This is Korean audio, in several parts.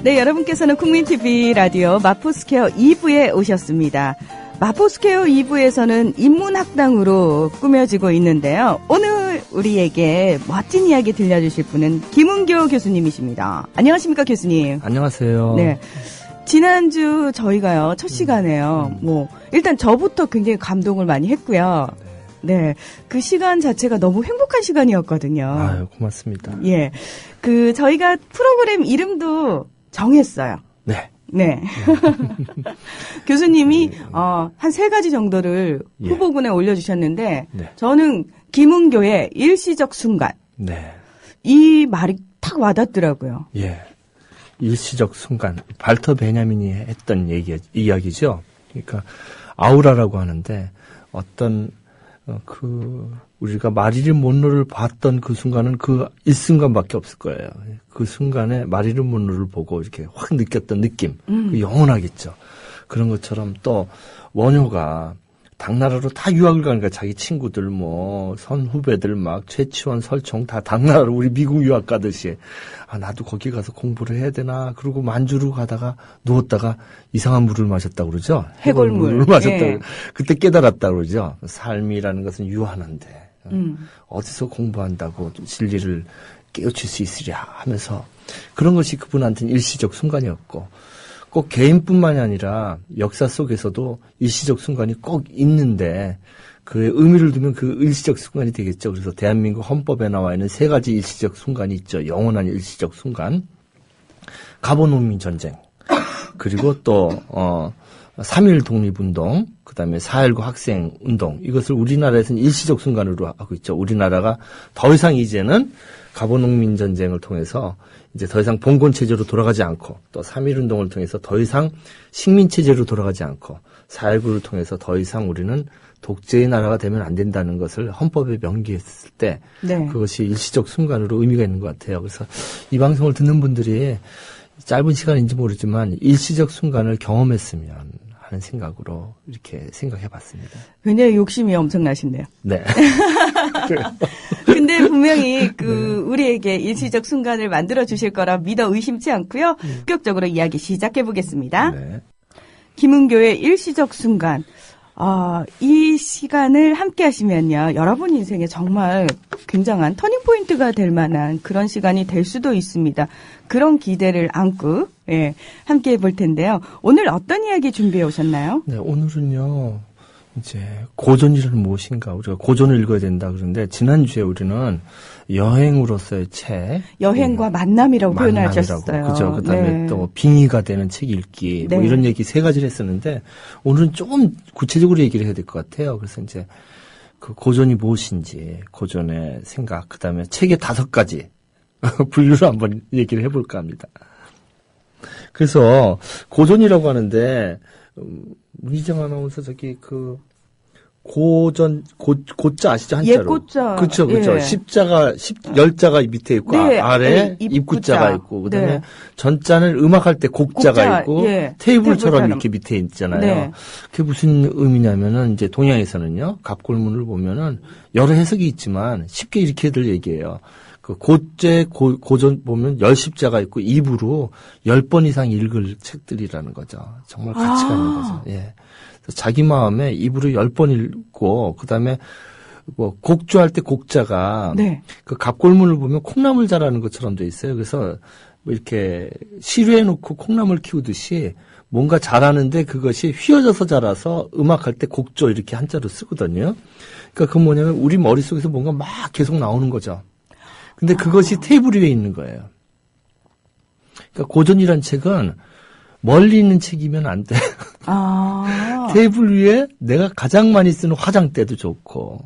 네, 여러분께서는 국민TV 라디오 마포스퀘어 2부에 오셨습니다. 마포스퀘어 2부에서는 인문학당으로 꾸며지고 있는데요. 오늘 우리에게 멋진 이야기 들려주실 분은 김은교 교수님이십니다. 안녕하십니까, 교수님? 안녕하세요. 네. 지난주 저희가요, 첫 시간에요. 일단 저부터 굉장히 감동을 많이 했고요. 네. 그 시간 자체가 너무 행복한 시간이었거든요. 아유, 고맙습니다. 예. 저희가 프로그램 이름도 정했어요. 네. 네. 교수님이, 한 3가지 정도를 후보군에 올려주셨는데, 네. 저는 김은교의 일시적 순간. 네. 이 말이 탁 와닿더라고요. 예. 일시적 순간. 발터 베냐민이 했던 이야기죠. 그러니까, 아우라라고 하는데, 어떤, 우리가 마릴린 monroe를 봤던 그 순간은 그 일순간밖에 없을 거예요. 그 순간에 마릴린 monroe를 보고 이렇게 확 느꼈던 느낌. 그 영원하겠죠. 그런 것처럼 또 원효가 당나라로 다 유학을 가니까 자기 친구들 선후배들 막 최치원, 설총 다 당나라로 우리 미국 유학 가듯이 나도 거기 가서 공부를 해야 되나. 그러고 만주로 가다가 누웠다가 이상한 물을 마셨다고 그러죠. 해골물을 마셨다고. 예. 그때 깨달았다고 그러죠. 삶이라는 것은 유한한데 어디서 공부한다고 진리를 깨우칠 수 있으랴 하면서 그런 것이 그분한테는 일시적 순간이었고 꼭 개인뿐만이 아니라 역사 속에서도 일시적 순간이 꼭 있는데 그의 의미를 두면 그 일시적 순간이 되겠죠. 그래서 대한민국 헌법에 나와 있는 3가지 일시적 순간이 있죠. 영원한 일시적 순간. 갑오농민 전쟁. 그리고 또 3.1 독립운동, 그다음에 4.19 학생운동. 이것을 우리나라에서는 일시적 순간으로 하고 있죠. 우리나라가 더 이상 이제는 갑오농민 전쟁을 통해서 이제 더 이상 봉건체제로 돌아가지 않고 또 3.1 운동을 통해서 더 이상 식민체제로 돌아가지 않고 4.19를 통해서 더 이상 우리는 독재의 나라가 되면 안 된다는 것을 헌법에 명기했을 때 네. 그것이 일시적 순간으로 의미가 있는 것 같아요. 그래서 이 방송을 듣는 분들이 짧은 시간인지 모르지만 일시적 순간을 경험했으면 하는 생각으로 이렇게 생각해 봤습니다. 굉장히 욕심이 엄청나신데요. 네. 근데 분명히 우리에게 일시적 순간을 만들어 주실 거라 믿어 의심치 않고요. 본격적으로 이야기 시작해 보겠습니다. 네. 김은교의 일시적 순간. 이 시간을 함께 하시면요. 여러분 인생에 정말 굉장한 터닝포인트가 될 만한 그런 시간이 될 수도 있습니다. 그런 기대를 안고, 함께 해볼 텐데요. 오늘 어떤 이야기 준비해 오셨나요? 네, 오늘은요, 이제, 고전이란 무엇인가. 우리가 고전을 읽어야 된다 그러는데, 지난주에 우리는 여행으로서의 책. 여행과 만남이라고 표현하셨어요. 그죠. 그 다음에 또 빙의가 되는 책 읽기. 네. 이런 얘기 3가지를 했었는데, 오늘은 조금 구체적으로 얘기를 해야 될 것 같아요. 그래서 이제, 고전이 무엇인지, 고전의 생각, 그 다음에 책의 5가지 분류를 한번 얘기를 해볼까 합니다. 그래서, 고전이라고 하는데, 문희정 아나운서 고자 아시죠? 한자로. 예고자. 그렇죠. 예. 열자가 밑에 있고, 네. 아래 입구자가 있고, 그 다음에 네. 전자는 음악할 때 곡자가 있고, 테이블처럼 이렇게 밑에 있잖아요. 네. 그게 무슨 의미냐면은, 이제 동양에서는요, 갑골문을 보면은, 여러 해석이 있지만, 쉽게 이렇게들 얘기해요. 고전 보면 10십자가 있고, 입으로 10번 이상 읽을 책들이라는 거죠. 정말 가치가 있는 거죠. 예. 자기 마음에 입으로 10번 읽고, 그 다음에 곡주할 때 곡자가, 네. 그 갑골문을 보면 콩나물 자라는 것처럼 돼 있어요. 그래서 이렇게 시루해 놓고 콩나물 키우듯이 뭔가 자라는데 그것이 휘어져서 자라서 음악할 때 곡조 이렇게 한자로 쓰거든요. 그러니까 그건 뭐냐면 우리 머릿속에서 뭔가 막 계속 나오는 거죠. 근데 그것이 테이블 위에 있는 거예요. 그러니까 고전이란 책은 멀리 있는 책이면 안 돼. 테이블 위에 내가 가장 많이 쓰는 화장대도 좋고,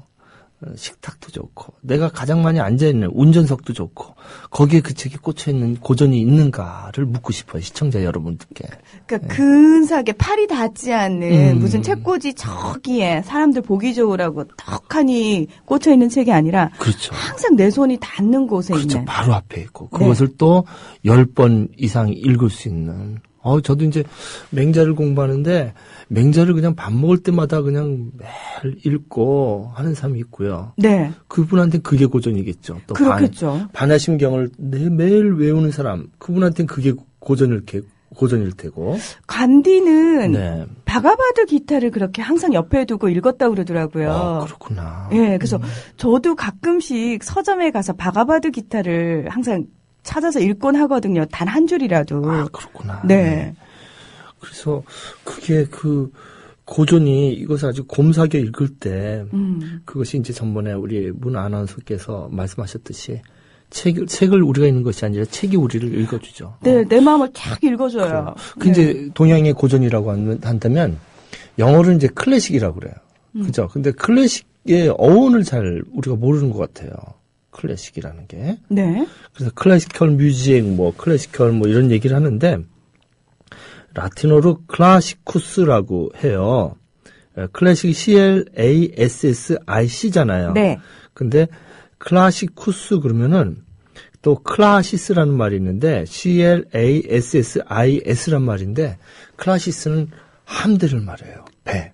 식탁도 좋고, 내가 가장 많이 앉아있는 운전석도 좋고, 거기에 그 책이 꽂혀있는 고전이 있는가를 묻고 싶어요, 시청자 여러분들께. 그러니까 근사하게 팔이 닿지 않는 무슨 책꽂이 저기에 사람들 보기 좋으라고 떡하니 꽂혀있는 책이 아니라, 그렇죠. 항상 내 손이 닿는 곳에 그렇죠. 있는. 바로 앞에 있고, 그것을 또 10번 이상 읽을 수 있는. 저도 이제 맹자를 공부하는데 맹자를 그냥 밥 먹을 때마다 그냥 매일 읽고 하는 사람이 있고요. 네. 그분한테는 그게 고전이겠죠. 또 그렇겠죠. 반야심경을 매일 외우는 사람, 그분한테는 그게 고전일 테고. 간디는 네. 바가바드 기타를 그렇게 항상 옆에 두고 읽었다고 그러더라고요. 아, 그렇구나. 예, 그래서 저도 가끔씩 서점에 가서 바가바드 기타를 항상 찾아서 읽곤 하거든요. 단 한 줄이라도. 아, 그렇구나. 네. 그래서 그게 그 고전이 이것을 아주 곰삭여 읽을 때 그것이 이제 전번에 우리 문 아나운서께서 말씀하셨듯이 책을 우리가 읽는 것이 아니라 책이 우리를 읽어주죠. 네, 내 마음을 쫙 읽어줘요. 그 이제 동양의 고전이라고 한다면 영어로는 이제 클래식이라고 그래요. 그죠? 근데 클래식의 어원을 잘 우리가 모르는 것 같아요. 클래식이라는 게. 네. 그래서 클래시컬 뮤직, 클래시컬 이런 얘기를 하는데 라틴어로 클라시쿠스라고 해요. 클래식 CLASSIC잖아요. 네. 근데 클라시쿠스 그러면은 또 클라시스라는 말이 있는데 CLASSIS란 말인데 클라시스는 함대를 말해요. 배.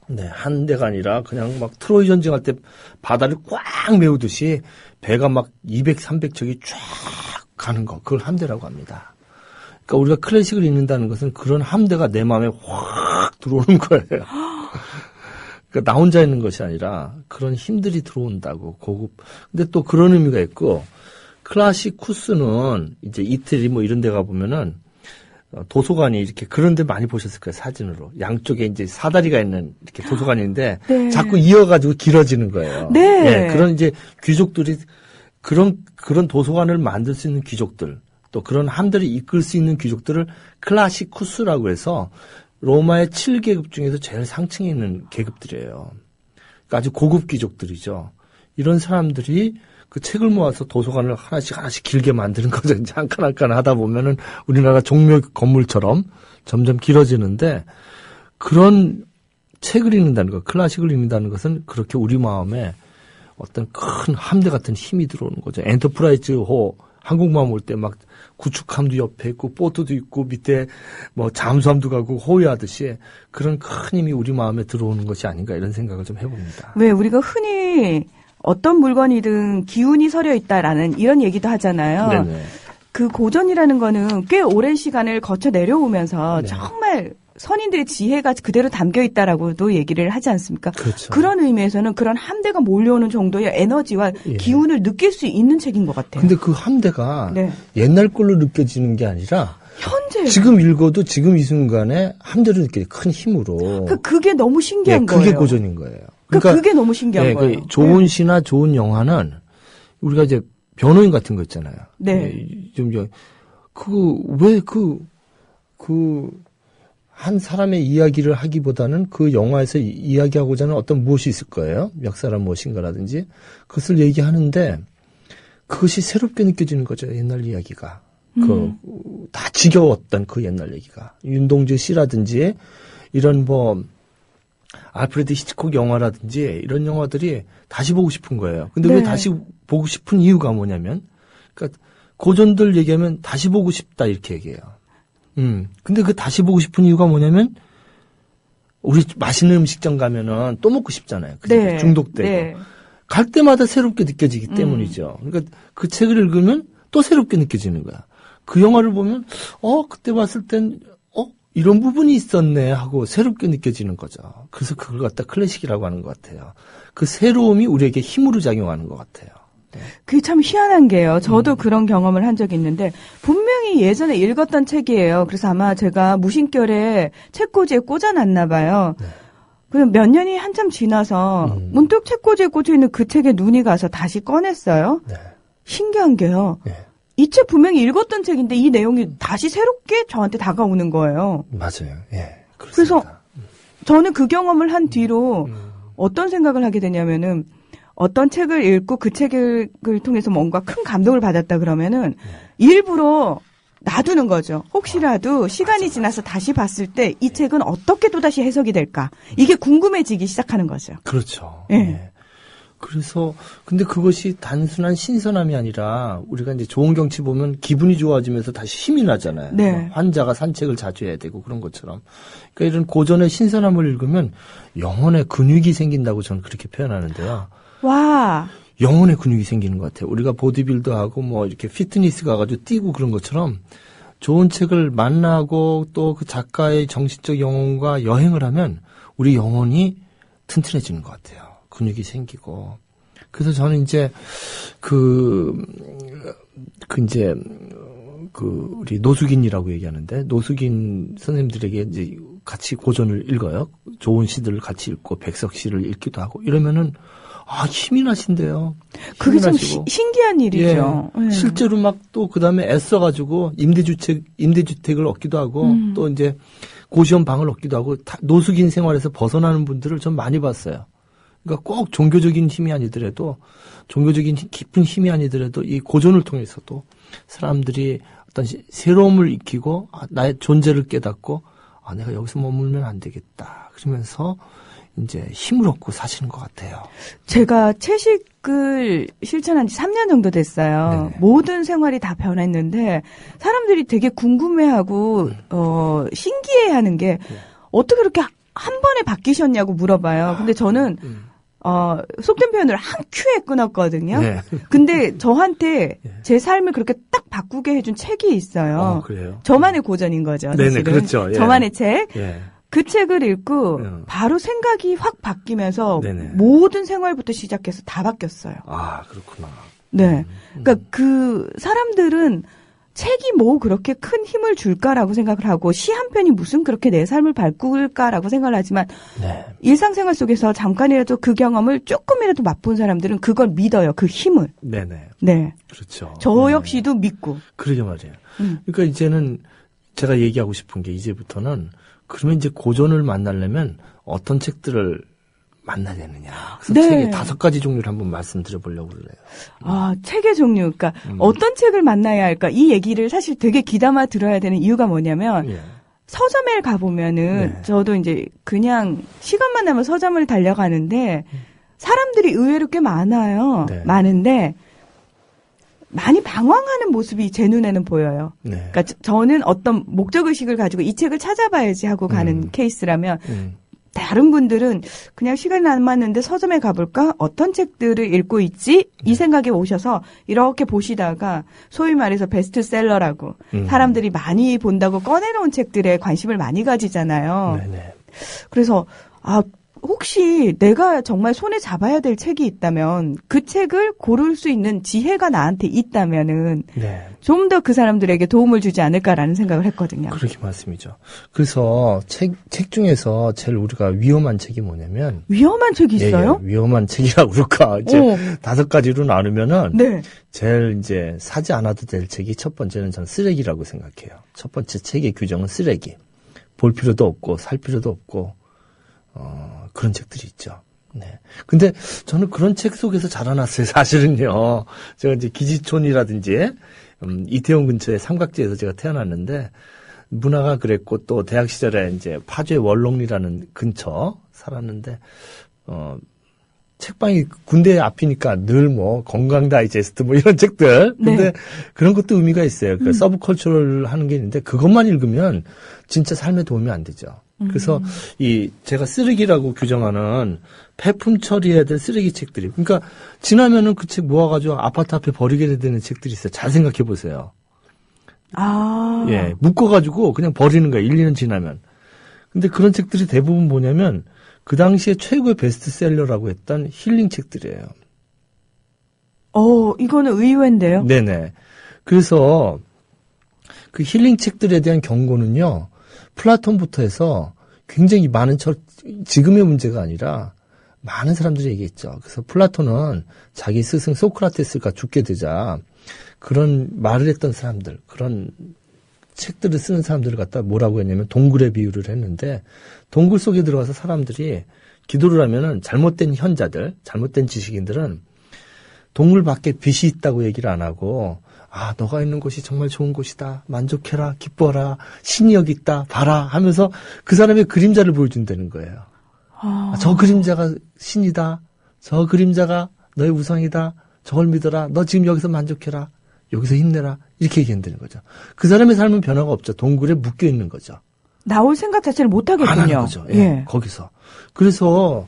네, 한 대가 아니라 그냥 막 트로이 전쟁할 때 바다를 꽉 메우듯이 배가 막 200, 300척이 쫙 가는 거. 그걸 함대라고 합니다. 그러니까 우리가 클래식을 읽는다는 것은 그런 함대가 내 마음에 확 들어오는 거예요. 그러니까 나 혼자 있는 것이 아니라 그런 힘들이 들어온다고, 고급. 근데 또 그런 의미가 있고, 클라시쿠스는 이제 이태리 이런 데 가보면은 도서관이 이렇게 그런 데 많이 보셨을 거예요, 사진으로. 양쪽에 이제 사다리가 있는 이렇게 도서관인데 네. 자꾸 이어가지고 길어지는 거예요. 네. 네. 그런 이제 귀족들이 그런 도서관을 만들 수 있는 귀족들, 또 그런 함들을 이끌 수 있는 귀족들을 클라시쿠스라고 해서 로마의 7계급 중에서 제일 상층에 있는 계급들이에요. 그러니까 아주 고급 귀족들이죠. 이런 사람들이 그 책을 모아서 도서관을 하나씩 길게 만드는 거죠. 이제 한 칸 한 칸 하다 보면은 우리나라 종묘 건물처럼 점점 길어지는데 그런 책을 읽는다는 것, 클래식을 읽는다는 것은 그렇게 우리 마음에 어떤 큰 함대 같은 힘이 들어오는 거죠. 엔터프라이즈호 한국만 올 때 막 구축함도 옆에 있고 보트도 있고 밑에 잠수함도 가고 호위하듯이 그런 큰 힘이 우리 마음에 들어오는 것이 아닌가 이런 생각을 좀 해봅니다. 왜 우리가 흔히 어떤 물건이든 기운이 서려 있다라는 이런 얘기도 하잖아요. 네네. 그 고전이라는 거는 꽤 오랜 시간을 거쳐 내려오면서 네. 정말 선인들의 지혜가 그대로 담겨 있다라고도 얘기를 하지 않습니까? 그렇죠. 그런 의미에서는 그런 함대가 몰려오는 정도의 에너지와 기운을 느낄 수 있는 책인 것 같아요. 근데 그 함대가 네. 옛날 걸로 느껴지는 게 아니라 현재 지금 읽어도 지금 이 순간에 함대로 느껴요. 큰 힘으로. 그게 너무 신기한 그게 거예요. 고전인 거예요. 그게 너무 신기한 거예요. 좋은 시나 좋은 영화는 우리가 이제 변호인 같은 거 있잖아요. 네. 한 사람의 이야기를 하기보다는 그 영화에서 이야기하고자 하는 어떤 무엇이 있을 거예요. 역사란 무엇인가라든지. 그것을 얘기하는데 그것이 새롭게 느껴지는 거죠. 옛날 이야기가. 다 지겨웠던 그 옛날 얘기가. 윤동주 씨라든지 이런 알프레드 히치콕 영화라든지 이런 영화들이 다시 보고 싶은 거예요. 근데 왜 다시 보고 싶은 이유가 뭐냐면, 그러니까 고전들 얘기하면 다시 보고 싶다 이렇게 얘기해요. 근데 그 다시 보고 싶은 이유가 뭐냐면, 우리 맛있는 음식점 가면은 또 먹고 싶잖아요. 네. 중독되고. 네. 갈 때마다 새롭게 느껴지기 때문이죠. 그러니까 그 책을 읽으면 또 새롭게 느껴지는 거야. 그 영화를 보면, 그때 봤을 땐, 이런 부분이 있었네 하고 새롭게 느껴지는 거죠. 그래서 그걸 갖다 클래식이라고 하는 것 같아요. 그 새로움이 우리에게 힘으로 작용하는 것 같아요. 네. 그게 참 희한한 게요. 저도 그런 경험을 한 적이 있는데 분명히 예전에 읽었던 책이에요. 그래서 아마 제가 무심결에 책꽂이에 꽂아놨나 봐요. 네. 그럼 몇 년이 한참 지나서 문득 책꽂이에 꽂혀있는 그 책에 눈이 가서 다시 꺼냈어요. 네. 신기한 게요. 네. 이 책 분명히 읽었던 책인데 이 내용이 다시 새롭게 저한테 다가오는 거예요. 맞아요. 예. 그렇습니다. 그래서 저는 그 경험을 한 뒤로 어떤 생각을 하게 되냐면은 어떤 책을 읽고 그 책을 통해서 뭔가 큰 감동을 받았다 그러면은 일부러 놔두는 거죠. 혹시라도 시간이 지나서 다시 봤을 때 이 책은 어떻게 또다시 해석이 될까? 이게 궁금해지기 시작하는 거죠. 그렇죠. 예. 예. 그래서 근데 그것이 단순한 신선함이 아니라 우리가 이제 좋은 경치 보면 기분이 좋아지면서 다시 힘이 나잖아요. 네. 환자가 산책을 자주 해야 되고 그런 것처럼. 그러니까 이런 고전의 신선함을 읽으면 영혼의 근육이 생긴다고 저는 그렇게 표현하는데요. 와. 영혼의 근육이 생기는 것 같아요. 우리가 보디빌더하고 이렇게 피트니스 가가지고 뛰고 그런 것처럼 좋은 책을 만나고 또 그 작가의 정신적 영혼과 여행을 하면 우리 영혼이 튼튼해지는 것 같아요. 근육이 생기고. 그래서 저는 이제 우리 노숙인이라고 얘기하는데, 노숙인 선생님들에게 이제 같이 고전을 읽어요. 좋은 시들을 같이 읽고, 백석 시를 읽기도 하고, 이러면은, 힘이 나신대요. 그게 좀 신기한 일이죠. 예. 실제로 막 또 그 다음에 애써가지고 임대주택을 얻기도 하고, 또 이제 고시원 방을 얻기도 하고, 노숙인 생활에서 벗어나는 분들을 좀 많이 봤어요. 그러니까 꼭 종교적인 힘이 아니더라도, 종교적인 깊은 힘이 아니더라도 이 고전을 통해서도 사람들이 어떤 새로움을 익히고, 나의 존재를 깨닫고, 내가 여기서 머물면 안 되겠다. 그러면서 이제 힘을 얻고 사시는 것 같아요. 제가 채식을 실천한 지 3년 정도 됐어요. 네네. 모든 생활이 다 변했는데 사람들이 되게 궁금해하고 신기해하는 게 어떻게 그렇게 한 번에 바뀌셨냐고 물어봐요. 근데 저는 속된 표현으로 한 큐에 끊었거든요. 네. 근데 저한테 제 삶을 그렇게 딱 바꾸게 해준 책이 있어요. 그래요? 저만의 고전인 거죠. 네네, 그렇죠. 예. 저만의 책. 예. 그 책을 읽고 바로 생각이 확 바뀌면서 네네. 모든 생활부터 시작해서 다 바뀌었어요. 그렇구나. 네. 그러니까 그 사람들은 책이 뭐 그렇게 큰 힘을 줄까라고 생각을 하고 시 한 편이 무슨 그렇게 내 삶을 바꿀까라고 생각을 하지만 네. 일상생활 속에서 잠깐이라도 그 경험을 조금이라도 맛본 사람들은 그걸 믿어요. 그 힘을. 네네. 네. 그렇죠. 저 역시도 믿고. 그러게 말이에요. 그러니까 이제는 제가 얘기하고 싶은 게 이제부터는 그러면 이제 고전을 만나려면 어떤 책들을 만나야 되느냐. 그래서 네. 책의 5가지 종류를 한번 말씀드려보려고 그래요. 책의 종류. 그러니까 어떤 책을 만나야 할까? 이 얘기를 사실 되게 귀담아 들어야 되는 이유가 뭐냐면 서점에 가보면은 저도 이제 그냥 시간만 나면 서점을 달려가는데 사람들이 의외로 꽤 많아요. 많은데 많이 방황하는 모습이 제 눈에는 보여요. 그러니까 저는 어떤 목적의식을 가지고 이 책을 찾아봐야지 하고 가는 케이스라면 다른 분들은 그냥 시간이 남았는데 서점에 가볼까? 어떤 책들을 읽고 있지? 이 생각에 오셔서 이렇게 보시다가 소위 말해서 베스트셀러라고 사람들이 많이 본다고 꺼내놓은 책들에 관심을 많이 가지잖아요. 그래서 혹시 내가 정말 손에 잡아야 될 책이 있다면 그 책을 고를 수 있는 지혜가 나한테 있다면은 좀 더 그 사람들에게 도움을 주지 않을까라는 생각을 했거든요. 그렇게 말씀이죠. 그래서 책 중에서 제일 우리가 위험한 책이 뭐냐면 위험한 책이 있어요? 위험한 책이라고 그럴까? 이제 5가지로 나누면은 제일 이제 사지 않아도 될 책이 첫 번째는 저는 쓰레기라고 생각해요. 첫 번째 책의 규정은 쓰레기. 볼 필요도 없고 살 필요도 없고 그런 책들이 있죠. 네. 근데 저는 그런 책 속에서 자라났어요, 사실은요. 제가 이제 기지촌이라든지, 이태원 근처의 삼각지에서 제가 태어났는데, 문화가 그랬고, 또 대학 시절에 이제 파주의 월롱리라는 근처 살았는데, 책방이 군대 앞이니까 늘 뭐, 건강 다이제스트 뭐 이런 책들. 근데 그런 것도 의미가 있어요. 그러니까 서브컬처럴 하는 게 있는데, 그것만 읽으면 진짜 삶에 도움이 안 되죠. 그래서 제가 쓰레기라고 규정하는 폐품 처리해야 될 쓰레기 책들이, 그러니까 지나면은 그 책 모아가지고 아파트 앞에 버리게 되는 책들이 있어요. 잘 생각해 보세요. 묶어가지고 그냥 버리는 거예요. 1, 2년 지나면. 근데 그런 책들이 대부분 뭐냐면 그 당시에 최고의 베스트셀러라고 했던 힐링 책들이에요. 이거는 의외인데요. 네네. 그래서 그 힐링 책들에 대한 경고는요. 플라톤부터 해서 굉장히 많은 지금의 문제가 아니라 많은 사람들이 얘기했죠. 그래서 플라톤은 자기 스승 소크라테스가 죽게 되자 그런 말을 했던 사람들, 그런 책들을 쓰는 사람들을 갖다 뭐라고 했냐면 동굴의 비유를 했는데 동굴 속에 들어가서 사람들이 기도를 하면은 잘못된 현자들, 잘못된 지식인들은 동굴 밖에 빛이 있다고 얘기를 안 하고 너가 있는 곳이 정말 좋은 곳이다. 만족해라. 기뻐라. 신이 여기 있다. 봐라. 하면서 그 사람의 그림자를 보여준다는 거예요. 저 그림자가 신이다. 저 그림자가 너의 우상이다. 저걸 믿어라. 너 지금 여기서 만족해라. 여기서 힘내라. 이렇게 얘기한다는 거죠. 그 사람의 삶은 변화가 없죠. 동굴에 묶여 있는 거죠. 나올 생각 자체를 못 하겠군요. 안 하는 거죠. 거기서. 그래서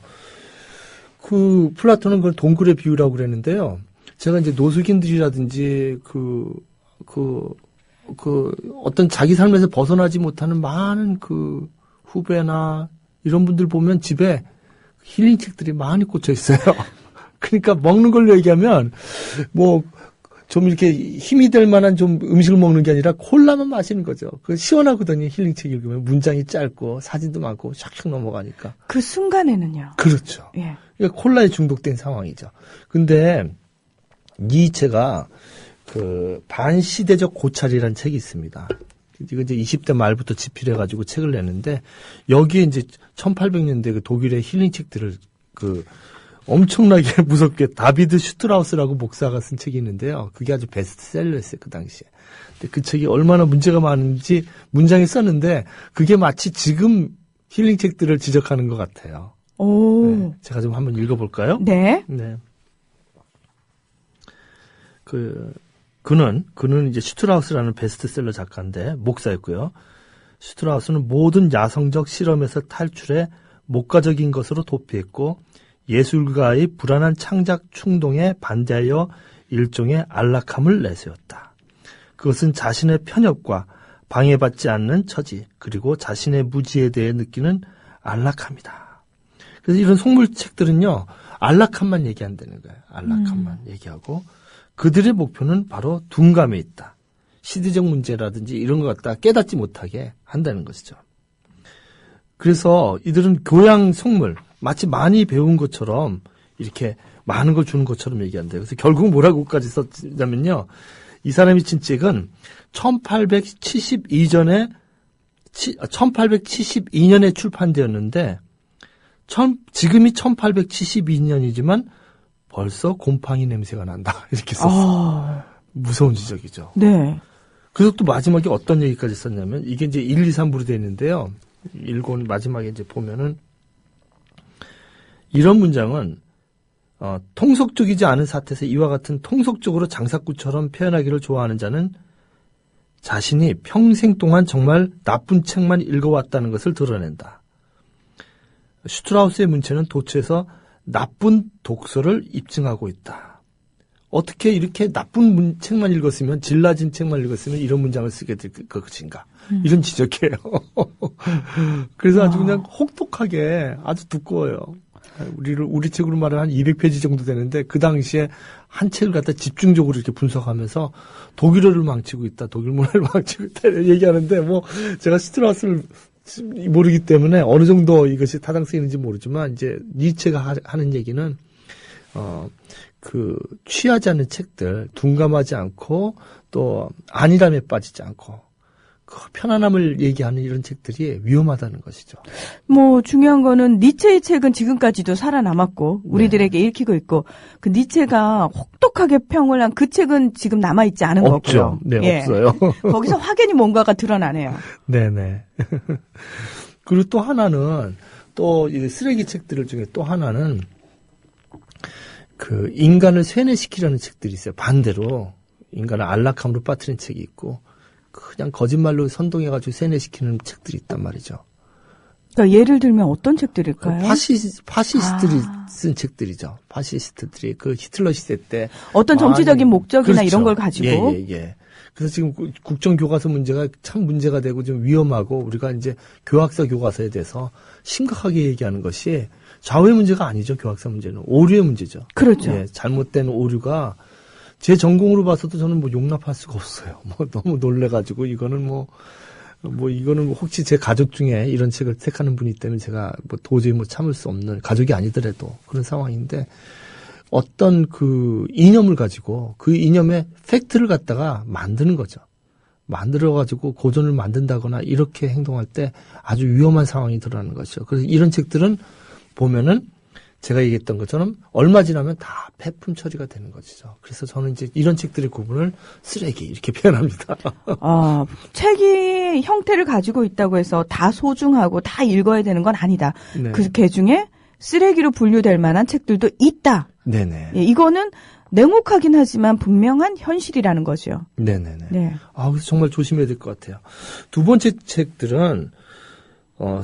그 플라톤은 그걸 동굴의 비유라고 그랬는데요. 제가 이제 노숙인들이라든지 어떤 자기 삶에서 벗어나지 못하는 많은 후배나 이런 분들 보면 집에 힐링 책들이 많이 꽂혀 있어요. 그러니까 먹는 걸로 얘기하면 좀 이렇게 힘이 될 만한 좀 음식을 먹는 게 아니라 콜라만 마시는 거죠. 시원하거든요. 힐링 책 읽으면 문장이 짧고 사진도 많고 샥샥 넘어가니까. 그 순간에는요. 그렇죠. 예. 그러니까 콜라에 중독된 상황이죠. 근데 니체가 반시대적 고찰이라는 책이 있습니다. 이거 이제 20대 말부터 집필해가지고 책을 내는데 여기에 이제 1800년대 독일의 힐링 책들을 엄청나게 무섭게 다비드 슈트라우스라고 목사가 쓴 책이 있는데요. 그게 아주 베스트셀러였어요, 그 당시에. 근데 그 책이 얼마나 문제가 많은지 문장에 썼는데 그게 마치 지금 힐링 책들을 지적하는 것 같아요. 오. 네, 제가 좀 한번 읽어볼까요? 네. 네. 그는 이제 슈트라우스라는 베스트셀러 작가인데 목사였고요. 슈트라우스는 모든 야성적 실험에서 탈출해 목가적인 것으로 도피했고 예술가의 불안한 창작 충동에 반대하여 일종의 안락함을 내세웠다. 그것은 자신의 편협과 방해받지 않는 처지 그리고 자신의 무지에 대해 느끼는 안락함이다. 그래서 이런 속물책들은요. 안락함만 얘기한다는 거예요. 안락함만 얘기하고 그들의 목표는 바로 둔감에 있다. 시대적 문제라든지 이런 것 갖다 깨닫지 못하게 한다는 것이죠. 그래서 이들은 교양 속물, 마치 많이 배운 것처럼 이렇게 많은 걸 주는 것처럼 얘기한대요. 그래서 결국 뭐라고까지 썼냐면요. 이 사람이 친 책은 1872년에 출판되었는데 지금이 1872년이지만 벌써 곰팡이 냄새가 난다. 이렇게 썼어요. 무서운 지적이죠. 네. 그래서 또 마지막에 어떤 얘기까지 썼냐면 이게 이제 1, 2, 3부로 되어 있는데요. 읽은 마지막에 이제 보면은 이런 문장은 통속적이지 않은 사태에서 이와 같은 통속적으로 장사꾼처럼 표현하기를 좋아하는 자는 자신이 평생 동안 정말 나쁜 책만 읽어왔다는 것을 드러낸다. 슈트라우스의 문체는 도처에서 나쁜 독서를 입증하고 있다. 어떻게 이렇게 나쁜 책만 읽었으면, 질 낮은 책만 읽었으면 이런 문장을 쓰게 될 것인가. 이런 지적이에요. 그래서 아주 그냥 혹독하게 아주 두꺼워요. 우리 책으로 말하면 한 200페이지 정도 되는데 그 당시에 한 책을 갖다 집중적으로 이렇게 분석하면서 독일어를 망치고 있다, 독일 문화를 망치고 있다 이런 얘기하는데 제가 슈트라우스를 모르기 때문에 어느 정도 이것이 타당성이 있는지 모르지만 이제 니체가 하는 얘기는 취하지 않는 책들, 둔감하지 않고 또 안일함에 빠지지 않고 그 편안함을 얘기하는 이런 책들이 위험하다는 것이죠. 중요한 거는 니체의 책은 지금까지도 살아남았고 우리들에게 읽히고 있고 그 니체가 혹독하게 평을 한 그 책은 지금 남아있지 않은 없죠. 거고요. 네, 예. 없어요. 거기서 확연히 뭔가가 드러나네요. 네네. 그리고 또 하나는 또 이 쓰레기 책들 중에 또 하나는 인간을 세뇌시키려는 책들이 있어요. 반대로 인간을 안락함으로 빠뜨린 책이 있고 그냥 거짓말로 선동해가지고 세뇌시키는 책들이 있단 말이죠. 그러니까 예를 들면 어떤 책들일까요? 파시스트들이 쓴 책들이죠. 파시스트들이 히틀러 시대 때 어떤 정치적인 목적이나 그렇죠. 이런 걸 가지고. 예. 그래서 지금 국정교과서 문제가 참 문제가 되고 좀 위험하고 우리가 이제 교학사 교과서에 대해서 심각하게 얘기하는 것이 좌우의 문제가 아니죠. 교학사 문제는 오류의 문제죠. 그렇죠. 예, 잘못된 오류가 제 전공으로 봐서도 저는 용납할 수가 없어요. 너무 놀래가지고 이거는 이거는 혹시 제 가족 중에 이런 책을 택하는 분이 있다면 제가 도저히 참을 수 없는 가족이 아니더라도 그런 상황인데 어떤 이념을 가지고 그 이념의 팩트를 갖다가 만드는 거죠. 만들어가지고 고전을 만든다거나 이렇게 행동할 때 아주 위험한 상황이 드러나는 것이죠. 그래서 이런 책들은 보면은 제가 얘기했던 것처럼 얼마 지나면 다 폐품 처리가 되는 것이죠. 그래서 저는 이제 이런 책들의 구분을 쓰레기 이렇게 표현합니다. 책이 형태를 가지고 있다고 해서 다 소중하고 다 읽어야 되는 건 아니다. 네. 그 중에 쓰레기로 분류될 만한 책들도 있다. 네네. 예, 이거는 냉혹하긴 하지만 분명한 현실이라는 거죠. 네네네. 네. 그래서 정말 조심해야 될 것 같아요. 두 번째 책들은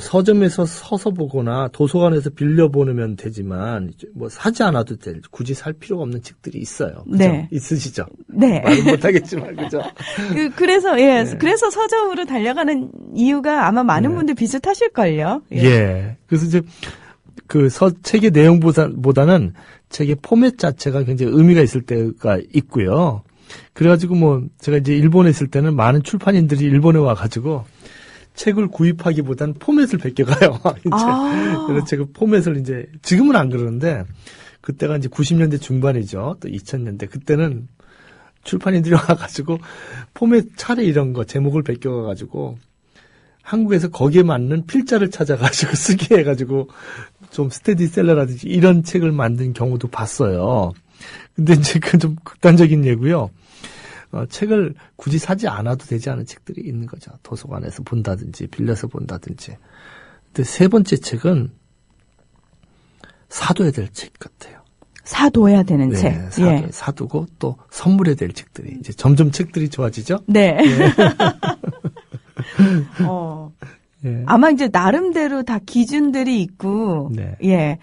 서점에서 서서 보거나 도서관에서 빌려보면 되지만 뭐 사지 않아도 굳이 살 필요가 없는 책들이 있어요. 그죠? 네. 있으시죠? 네. 말은 못하겠지만 그죠? 그래서 그래서 서점으로 달려가는 이유가 아마 많은 분들 비슷하실걸요. 예. 그래서 이제 책의 내용보다는 책의 포맷 자체가 굉장히 의미가 있을 때가 있고요. 그래가지고 제가 이제 일본에 있을 때는 많은 출판인들이 일본에 와가지고 책을 구입하기보다는 포맷을 베껴가요. 이런 책을 포맷을 이제, 지금은 안 그러는데, 그때가 이제 90년대 중반이죠. 또 2000년대. 그때는 출판인들이 와가지고 포맷 차례 이런 거 제목을 베껴가가지고 한국에서 거기에 맞는 필자를 찾아가지고 쓰게 해가지고 좀 스테디셀러라든지 이런 책을 만든 경우도 봤어요. 근데 이제 그건 좀 극단적인 예고요. 책을 굳이 사지 않아도 되지 않은 책들이 있는 거죠. 도서관에서 본다든지 빌려서 본다든지. 근데 세 번째 책은 사둬야 될 책 같아요. 사둬야 되는 네, 책. 사두고 또 선물해야 될 책들이 이제 점점 책들이 좋아지죠. 네. 예. 아마 이제 나름대로 다 기준들이 있고, 네. 예.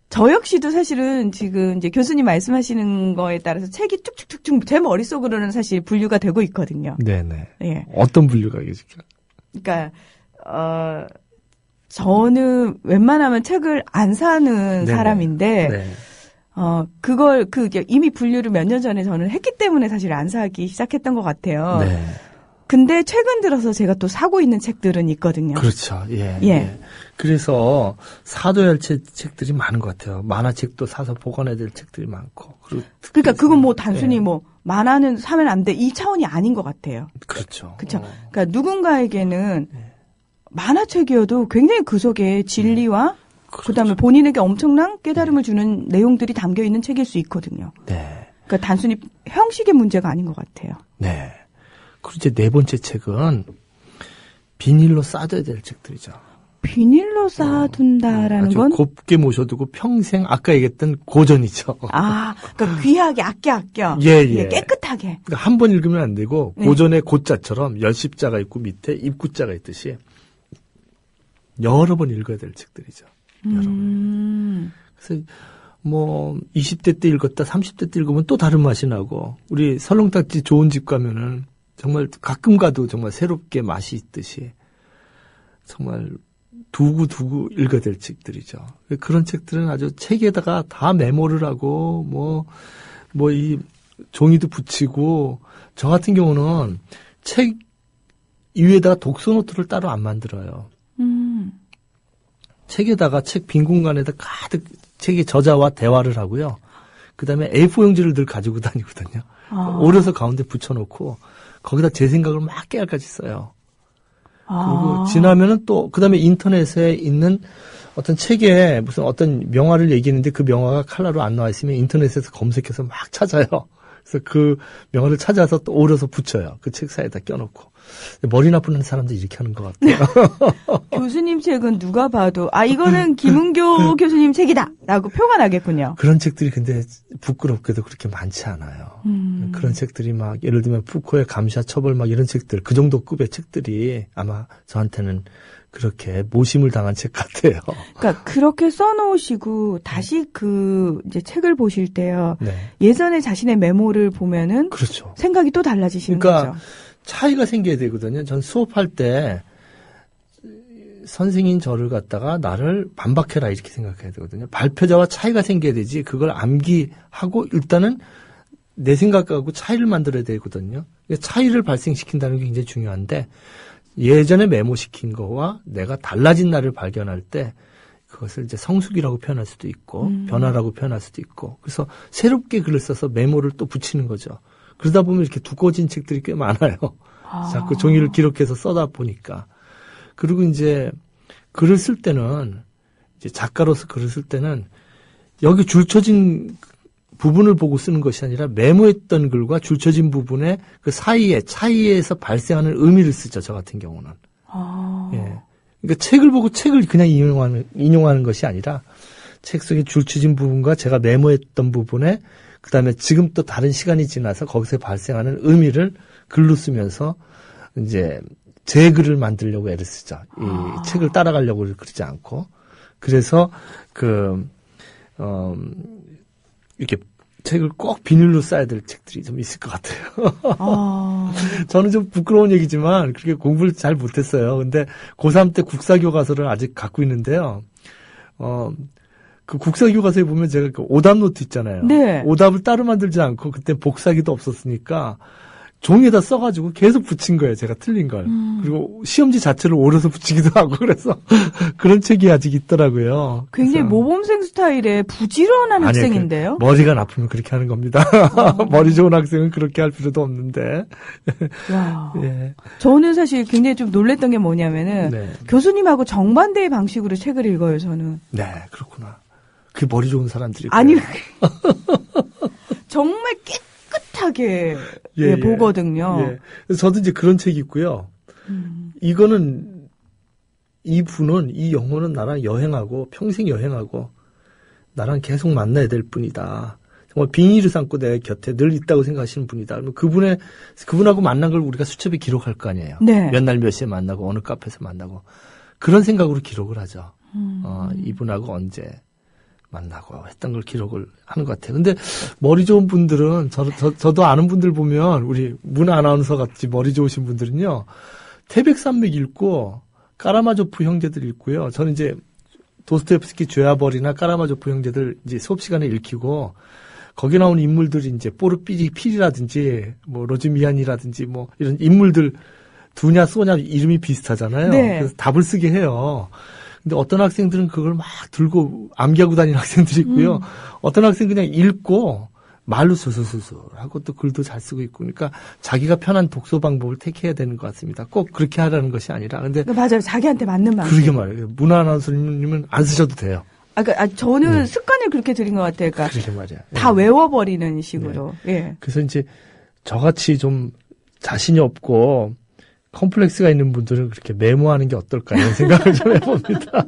저 역시도 사실은 지금 이제 교수님 말씀하시는 거에 따라서 책이 쭉쭉쭉쭉 제 머릿속으로는 사실 분류가 되고 있거든요. 네네. 예. 어떤 분류가 계실까요? 그러니까, 저는 웬만하면 책을 안 사는 네네. 사람인데, 네. 이미 분류를 몇 년 전에 저는 했기 때문에 사실 안 사기 시작했던 것 같아요. 네. 근데 최근 들어서 제가 또 사고 있는 책들은 있거든요. 그렇죠. 예. 그래서 사둬야 할 책들이 많은 것 같아요. 만화책도 사서 보관해야 될 책들이 많고. 그러니까 그건 단순히 만화는 사면 안 돼. 이 차원이 아닌 것 같아요. 그렇죠. 그렇죠. 그러니까 누군가에게는 만화책이어도 굉장히 그 속에 진리와 그렇죠. 그다음에 본인에게 엄청난 깨달음을 주는 내용들이 담겨 있는 책일 수 있거든요. 네. 그러니까 단순히 형식의 문제가 아닌 것 같아요. 네. 그리고 이제 네 번째 책은 비닐로 싸둬야 될 책들이죠. 비닐로 쌓아둔다라는 아주 건? 곱게 모셔두고 평생 아까 얘기했던 고전이죠. 그러니까 귀하게 아껴. 예. 깨끗하게. 그러니까 한 번 읽으면 안 되고 고전의 고자처럼 열십자가 있고 밑에 입구자가 있듯이 여러 번 읽어야 될 책들이죠. 여러 번. 그래서 20대 때 읽었다 30대 때 읽으면 또 다른 맛이 나고 우리 설렁탕집 좋은 집 가면은 정말 가끔 가도 정말 새롭게 맛이 있듯이 정말 두고 읽어야 될 책들이죠. 그런 책들은 아주 책에다가 다 메모를 하고 이 종이도 붙이고 저 같은 경우는 책 위에다가 독서 노트를 따로 안 만들어요. 책에다가 책 빈 공간에다 가득 책의 저자와 대화를 하고요. 그다음에 A4 용지를 늘 가지고 다니거든요. 오려서 가운데 붙여놓고 거기다 제 생각을 막 깨알같이 써요. 그리고 지나면은 또 그다음에 인터넷에 있는 어떤 책에 무슨 어떤 명화를 얘기했는데 그 명화가 칼라로 안 나와 있으면 인터넷에서 검색해서 막 찾아요. 그래서 그 명화를 찾아서 또 오려서 붙여요. 그 책 사이에다 껴놓고. 머리 나쁜 사람도 이렇게 하는 것 같아요. 교수님 책은 누가 봐도 이거는 김은교 교수님 책이다라고 표가 나겠군요. 그런 책들이 근데 부끄럽게도 그렇게 많지 않아요. 그런 책들이 막 예를 들면 푸코의 감시와 처벌 막 이런 책들 그 정도 급의 책들이 아마 저한테는 그렇게 모심을 당한 책 같아요. 그러니까 그렇게 써놓으시고 다시 이제 책을 보실 때요. 네. 예전에 자신의 메모를 보면은 그렇죠. 생각이 또 달라지시는 그러니까 거죠. 차이가 생겨야 되거든요. 전 수업할 때 선생님 저를 갖다가 나를 반박해라 이렇게 생각해야 되거든요. 발표자와 차이가 생겨야 되지 그걸 암기하고 일단은 내 생각하고 차이를 만들어야 되거든요. 차이를 발생시킨다는 게 굉장히 중요한데 예전에 메모시킨 거와 내가 달라진 나를 발견할 때 그것을 이제 성숙이라고 표현할 수도 있고 변화라고 표현할 수도 있고 그래서 새롭게 글을 써서 메모를 또 붙이는 거죠. 그러다 보면 이렇게 두꺼워진 책들이 꽤 많아요. 자꾸 종이를 기록해서 써다 보니까. 그리고 이제 글을 쓸 때는 이제 작가로서 글을 쓸 때는 여기 줄쳐진 부분을 보고 쓰는 것이 아니라 메모했던 글과 줄쳐진 부분의 그 사이에 차이에서 발생하는 의미를 쓰죠. 저 같은 경우는. 예. 그러니까 책을 보고 책을 그냥 인용하는 것이 아니라 책 속의 줄쳐진 부분과 제가 메모했던 부분에 그다음에 지금 또 다른 시간이 지나서 거기서 발생하는 의미를 글로 쓰면서 이제 제 글을 만들려고 애를 쓰죠. 이 책을 따라가려고 그러지 않고. 그래서 이렇게 책을 꼭 비닐로 싸야 될 책들이 좀 있을 것 같아요. 저는 좀 부끄러운 얘기지만 그렇게 공부를 잘 못했어요. 근데 고3 때 국사교과서를 아직 갖고 있는데요. 그 국사교과서에 보면 제가 그 오답 노트 있잖아요. 네. 오답을 따로 만들지 않고 그때 복사기도 없었으니까 종이에다 써가지고 계속 붙인 거예요. 제가 틀린 걸. 그리고 시험지 자체를 오려서 붙이기도 하고 그래서 그런 책이 아직 있더라고요. 굉장히 모범생 스타일의 부지런한 학생인데요. 머리가 나쁘면 그렇게 하는 겁니다. 머리 좋은 학생은 그렇게 할 필요도 없는데. 와. 예. 저는 사실 굉장히 좀 놀랬던 게 뭐냐면은 네. 교수님하고 정반대의 방식으로 책을 읽어요. 저는. 네, 그렇구나. 그 머리 좋은 사람들이. 아니 정말 깨끗하게 예, 보거든요. 예. 그래서 저도 이제 그런 책이 있고요. 이거는 이 영혼은 나랑 여행하고 평생 여행하고 나랑 계속 만나야 될 분이다. 정말 비닐을 삼고 내 곁에 늘 있다고 생각하시는 분이다. 그러면 그분하고 만난 걸 우리가 수첩에 기록할 거 아니에요. 네. 몇 날 몇 시에 만나고 어느 카페에서 만나고 그런 생각으로 기록을 하죠. 이분하고 언제 만나고 했던 걸 기록을 하는 것 같아요. 근데 머리 좋은 분들은 저도 아는 분들 보면 우리 문화 아나운서 같이 머리 좋으신 분들은요. 태백산맥 읽고 까라마조프 형제들 읽고요. 저는 이제 도스토옙스키 죄와벌이나 까라마조프 형제들 이제 수업 시간에 읽히고 거기 나오는 인물들이 이제 뽀르피리라든지 뭐 로즈미안이라든지 뭐 이런 인물들 두냐 쏘냐 이름이 비슷하잖아요. 네. 그래서 답을 쓰게 해요. 근데 어떤 학생들은 그걸 막 들고 암기하고 다니는 학생들이 있고요. 어떤 학생 그냥 읽고 말로 수수수수 하고 또 글도 잘 쓰고 있고 그러니까 자기가 편한 독서 방법을 택해야 되는 것 같습니다. 꼭 그렇게 하라는 것이 아니라. 근데 맞아요. 자기한테 맞는 방법. 그러게 말이에요. 문화 아나운서님은 안 쓰셔도 돼요. 저는 습관을 그렇게 들인 것 같아요. 그러니까 그러게 말이야. 다 외워버리는 식으로. 네. 예. 그래서 이제 저같이 좀 자신이 없고 컴플렉스가 있는 분들은 그렇게 메모하는 게 어떨까 이런 생각을 좀 해봅니다.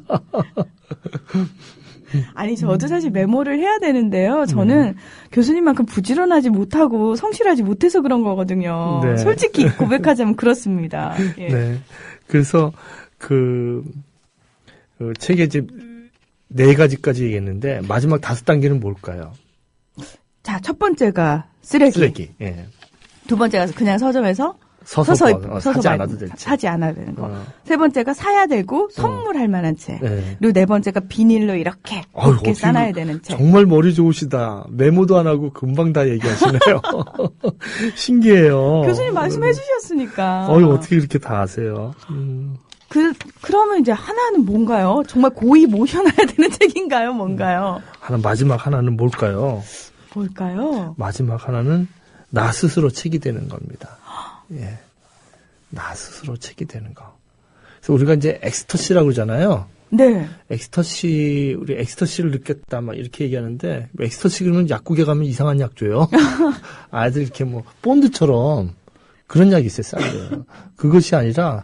아니 저도 사실 메모를 해야 되는데요. 저는 교수님만큼 부지런하지 못하고 성실하지 못해서 그런 거거든요. 네. 솔직히 고백하자면 그렇습니다. 예. 네. 그래서 그 책에 이제 4가지까지 얘기했는데 마지막 5단계는 뭘까요? 자, 첫 번째가 쓰레기. 예. 두 번째가 그냥 서점에서 서서 사지 말고 않아도 될 책. 사지 않아야 되는 거. 세 번째가 사야 되고 선물할 만한 책. 네. 그리고 네 번째가 비닐로 이렇게 곱게 싸놔야 되는 책. 정말 머리 좋으시다. 메모도 안 하고 금방 다 얘기하시네요. 신기해요. 교수님 말씀해 주셨으니까. 어떻게 그렇게 다 아세요? 그러면 이제 하나는 뭔가요? 정말 고이 모셔놔야 되는 책인가요? 뭔가요? 마지막 하나는 뭘까요? 뭘까요? 마지막 하나는 나 스스로 책이 되는 겁니다. 예. 나 스스로 책이 되는 거. 그래서 우리가 이제 엑스터시라고 그러잖아요. 네. 우리 엑스터시를 느꼈다, 막 이렇게 얘기하는데, 엑스터시 그러면 약국에 가면 이상한 약 줘요. 아이들 이렇게 뭐, 본드처럼 그런 약이 있어요, 싼 그것이 아니라,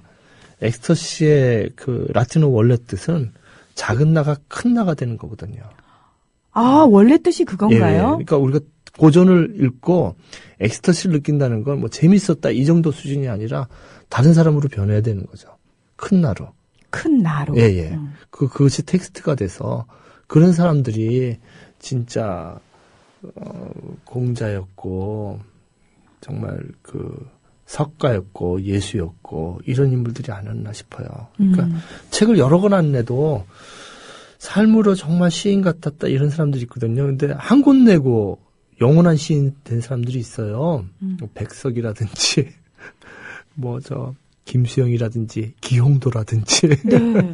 엑스터시의 그 라틴어 원래 뜻은 작은 나가 큰 나가 되는 거거든요. 원래 뜻이 그건가요? 예, 그러니까 우리가 고전을 읽고 엑스터시를 느낀다는 건 뭐 재밌었다 이 정도 수준이 아니라 다른 사람으로 변해야 되는 거죠. 큰 나로. 큰 나로. 예. 그것이 텍스트가 돼서 그런 사람들이 진짜 공자였고 정말 석가였고 예수였고 이런 인물들이 아니었나 싶어요. 그러니까 책을 여러 권 안 내도 삶으로 정말 시인 같았다 이런 사람들이 있거든요. 근데 한 권 내고 영원한 시인 된 사람들이 있어요. 백석이라든지 김수영이라든지 기홍도라든지 네.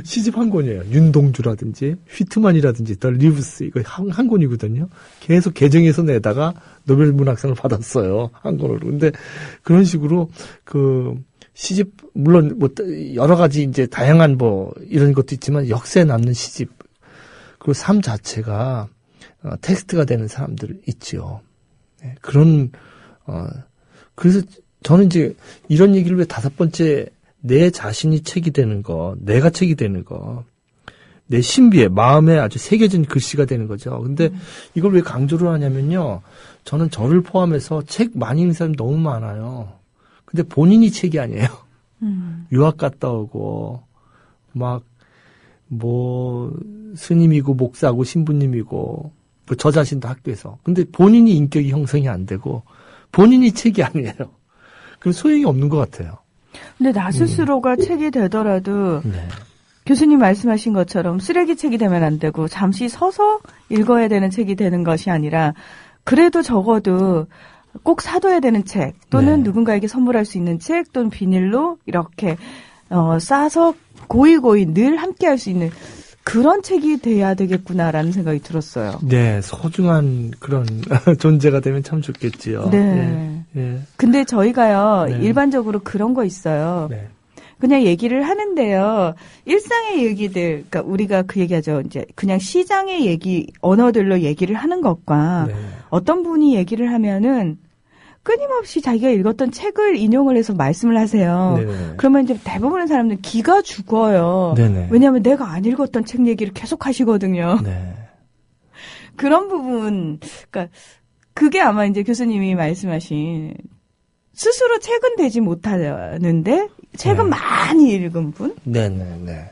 시집 한 권이에요. 윤동주라든지 휘트만이라든지 더 리브스 이거 한 권이거든요. 계속 개정해서 내다가 노벨 문학상을 받았어요. 한 권으로. 근데 그런 식으로 시집 물론 여러 가지 이제 다양한 이런 것도 있지만 역사에 남는 시집 그리고 삶 자체가 텍스트가 되는 사람들 있지요. 네, 그래서 저는 이제 이런 얘기를 왜 5번째 내 자신이 책이 되는 거, 내가 책이 되는 거, 내 신비에 마음에 아주 새겨진 글씨가 되는 거죠. 근데 이걸 왜 강조를 하냐면요. 저는 저를 포함해서 책 많이 읽는 사람이 너무 많아요. 근데 본인이 책이 아니에요. 유학 갔다 오고 막 스님이고 목사고 신부님이고 저 자신도 학교에서. 근데 본인이 인격이 형성이 안 되고 본인이 책이 아니에요. 그럼 소용이 없는 것 같아요. 근데 나 스스로가 책이 되더라도 네. 교수님 말씀하신 것처럼 쓰레기 책이 되면 안 되고 잠시 서서 읽어야 되는 책이 되는 것이 아니라 그래도 적어도 꼭 사둬야 되는 책 또는 네. 누군가에게 선물할 수 있는 책 또는 비닐로 이렇게 싸서 고이고이 늘 함께할 수 있는 그런 책이 돼야 되겠구나라는 생각이 들었어요. 네, 소중한 그런 존재가 되면 참 좋겠지요. 네. 네. 근데 저희가요 네. 일반적으로 그런 거 있어요. 네. 그냥 얘기를 하는데요. 일상의 얘기들, 그러니까 우리가 그 얘기하죠. 이제 그냥 시장의 얘기, 언어들로 얘기를 하는 것과 네. 어떤 분이 얘기를 하면은 끊임없이 자기가 읽었던 책을 인용을 해서 말씀을 하세요. 네네. 그러면 이제 대부분의 사람들은 기가 죽어요. 네네. 왜냐하면 내가 안 읽었던 책 얘기를 계속 하시거든요. 네. 그런 부분, 그러니까 그게 아마 이제 교수님이 말씀하신 스스로 책은 되지 못하는데 책은 네. 많이 읽은 분? 네네네.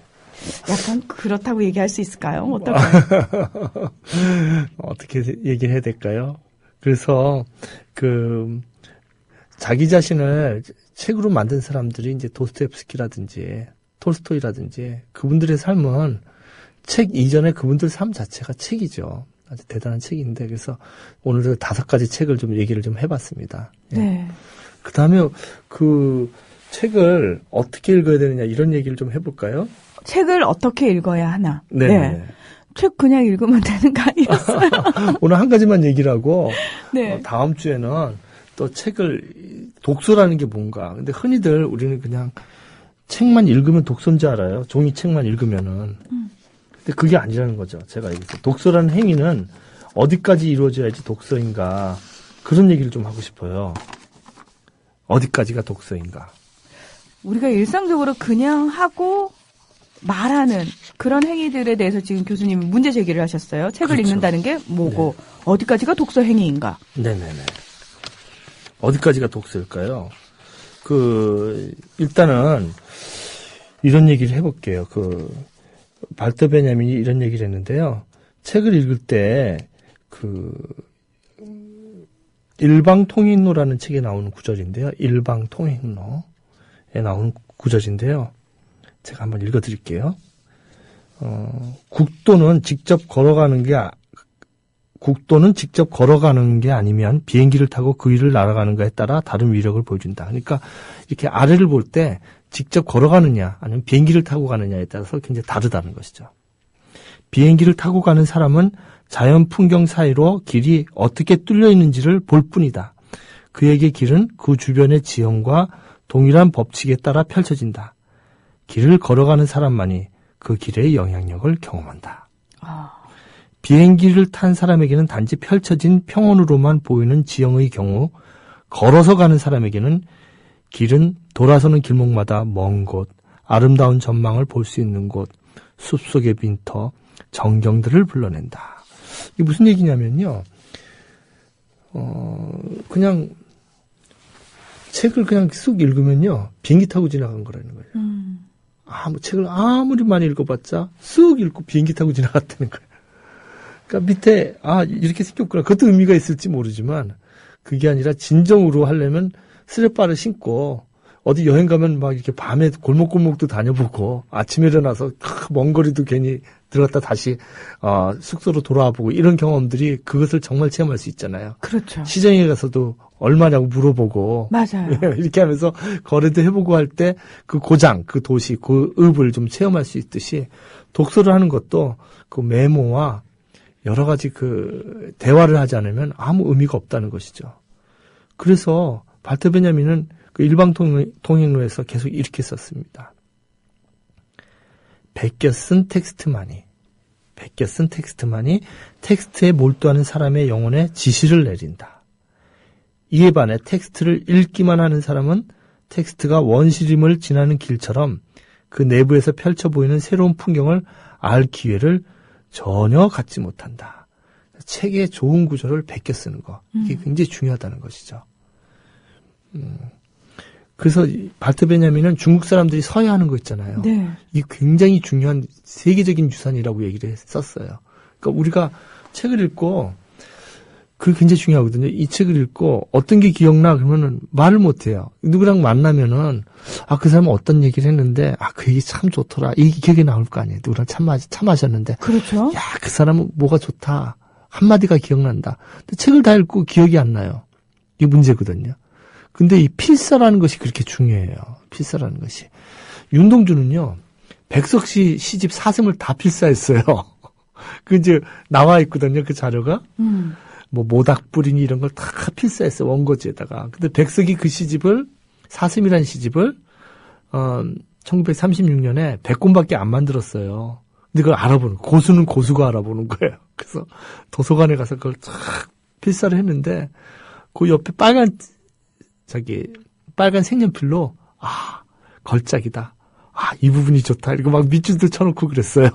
약간 그렇다고 얘기할 수 있을까요? 어떨까요? 어떻게 얘기를 해야 될까요? 그래서 자기 자신을 책으로 만든 사람들이 이제 도스토옙스키라든지 톨스토이라든지 그분들의 삶은 책 이전에 그분들 삶 자체가 책이죠. 아주 대단한 책인데 그래서 오늘은 5가지 책을 좀 얘기를 좀 해봤습니다. 네. 그 다음에 그 책을 어떻게 읽어야 되느냐 이런 얘기를 좀 해볼까요? 책을 어떻게 읽어야 하나? 네. 책 그냥 읽으면 되는 거 아니었어요? 오늘 한 가지만 얘기를 하고 네. 다음 주에는 또 독서라는 게 뭔가. 근데 흔히들 우리는 그냥 책만 읽으면 독서인 줄 알아요. 종이책만 읽으면은. 근데 그게 아니라는 거죠. 제가 여기서. 독서라는 행위는 어디까지 이루어져야지 독서인가. 그런 얘기를 좀 하고 싶어요. 어디까지가 독서인가. 우리가 일상적으로 그냥 하고 말하는 그런 행위들에 대해서 지금 교수님이 문제 제기를 하셨어요. 책을 그렇죠. 읽는다는 게 뭐고 네. 어디까지가 독서 행위인가? 네네네. 어디까지가 독서일까요? 일단은 이런 얘기를 해볼게요. 발터 베냐민이 이런 얘기를 했는데요. 책을 읽을 때 일방통행로라는 책에 나오는 구절인데요. 일방통행로에 나오는 구절인데요. 제가 한번 읽어드릴게요. 국도는 직접 걸어가는 게 아니면 비행기를 타고 그 위를 날아가는가에 따라 다른 위력을 보여준다. 그러니까 이렇게 아래를 볼 때 직접 걸어가느냐 아니면 비행기를 타고 가느냐에 따라서 굉장히 다르다는 것이죠. 비행기를 타고 가는 사람은 자연 풍경 사이로 길이 어떻게 뚫려 있는지를 볼 뿐이다. 그에게 길은 그 주변의 지형과 동일한 법칙에 따라 펼쳐진다. 길을 걸어가는 사람만이 그 길의 영향력을 경험한다. 비행기를 탄 사람에게는 단지 펼쳐진 평원으로만 보이는 지형의 경우 걸어서 가는 사람에게는 길은 돌아서는 길목마다 먼 곳, 아름다운 전망을 볼 수 있는 곳, 숲속의 빈터, 전경들을 불러낸다. 이게 무슨 얘기냐면요. 그냥 책을 그냥 쑥 읽으면요. 비행기 타고 지나간 거라는 거예요. 책을 아무리 많이 읽어봤자 쑥 읽고 비행기 타고 지나갔다는 거예요. 그러니까 밑에 이렇게 생겼구나. 그것도 의미가 있을지 모르지만 그게 아니라 진정으로 하려면 스레바를 신고 어디 여행 가면 막 이렇게 밤에 골목골목도 다녀보고 아침에 일어나서 먼 거리도 괜히 들어갔다 다시 숙소로 돌아와 보고 이런 경험들이 그것을 정말 체험할 수 있잖아요. 그렇죠. 시장에 가서도 얼마냐고 물어보고 맞아요. 이렇게 하면서 거래도 해보고 할 때 그 고장, 그 도시, 그 읍을 좀 체험할 수 있듯이 독서를 하는 것도 그 메모와 여러 가지 대화를 하지 않으면 아무 의미가 없다는 것이죠. 그래서 발터 베냐민은 그 일방통행로에서 계속 이렇게 썼습니다. 베껴 쓴 텍스트만이 텍스트에 몰두하는 사람의 영혼에 지시를 내린다. 이에 반해 텍스트를 읽기만 하는 사람은 텍스트가 원시림을 지나는 길처럼 그 내부에서 펼쳐 보이는 새로운 풍경을 알 기회를 전혀 갖지 못한다. 책의 좋은 구조를 베껴 쓰는 거. 이게 굉장히 중요하다는 것이죠. 그래서 발터 베냐민은 중국 사람들이 서해하는 거 있잖아요. 네. 이게 굉장히 중요한 세계적인 유산이라고 얘기를 했었어요. 그러니까 우리가 책을 읽고 그게 굉장히 중요하거든요. 이 책을 읽고 어떤 게 기억나 그러면은 말을 못 해요. 누구랑 만나면은 그 사람은 어떤 얘기를 했는데 그 얘기 참 좋더라. 이 기억이 나올 거 아니에요. 누구랑 차 마셨는데. 그렇죠. 야, 그 사람은 뭐가 좋다. 한마디가 기억난다. 근데 책을 다 읽고 기억이 안 나요. 이게 문제거든요. 근데 이 필사라는 것이 그렇게 중요해요. 필사라는 것이. 윤동주는요, 백석씨 시집 사슴을 다 필사했어요. 그 이제 나와 있거든요, 그 자료가. 뭐 모닥불이니 이런 걸 다 필사했어, 원고지에다가. 근데 백석이 그 시집을, 사슴이라는 시집을 1936년에 100권밖에 안 만들었어요. 근데 그걸 알아보는, 고수는 고수가 알아보는 거예요. 그래서 도서관에 가서 그걸 쫙 필사를 했는데 그 옆에 빨간 색연필로 걸작이다. 이 부분이 좋다. 이렇게 막 밑줄도 쳐놓고 그랬어요.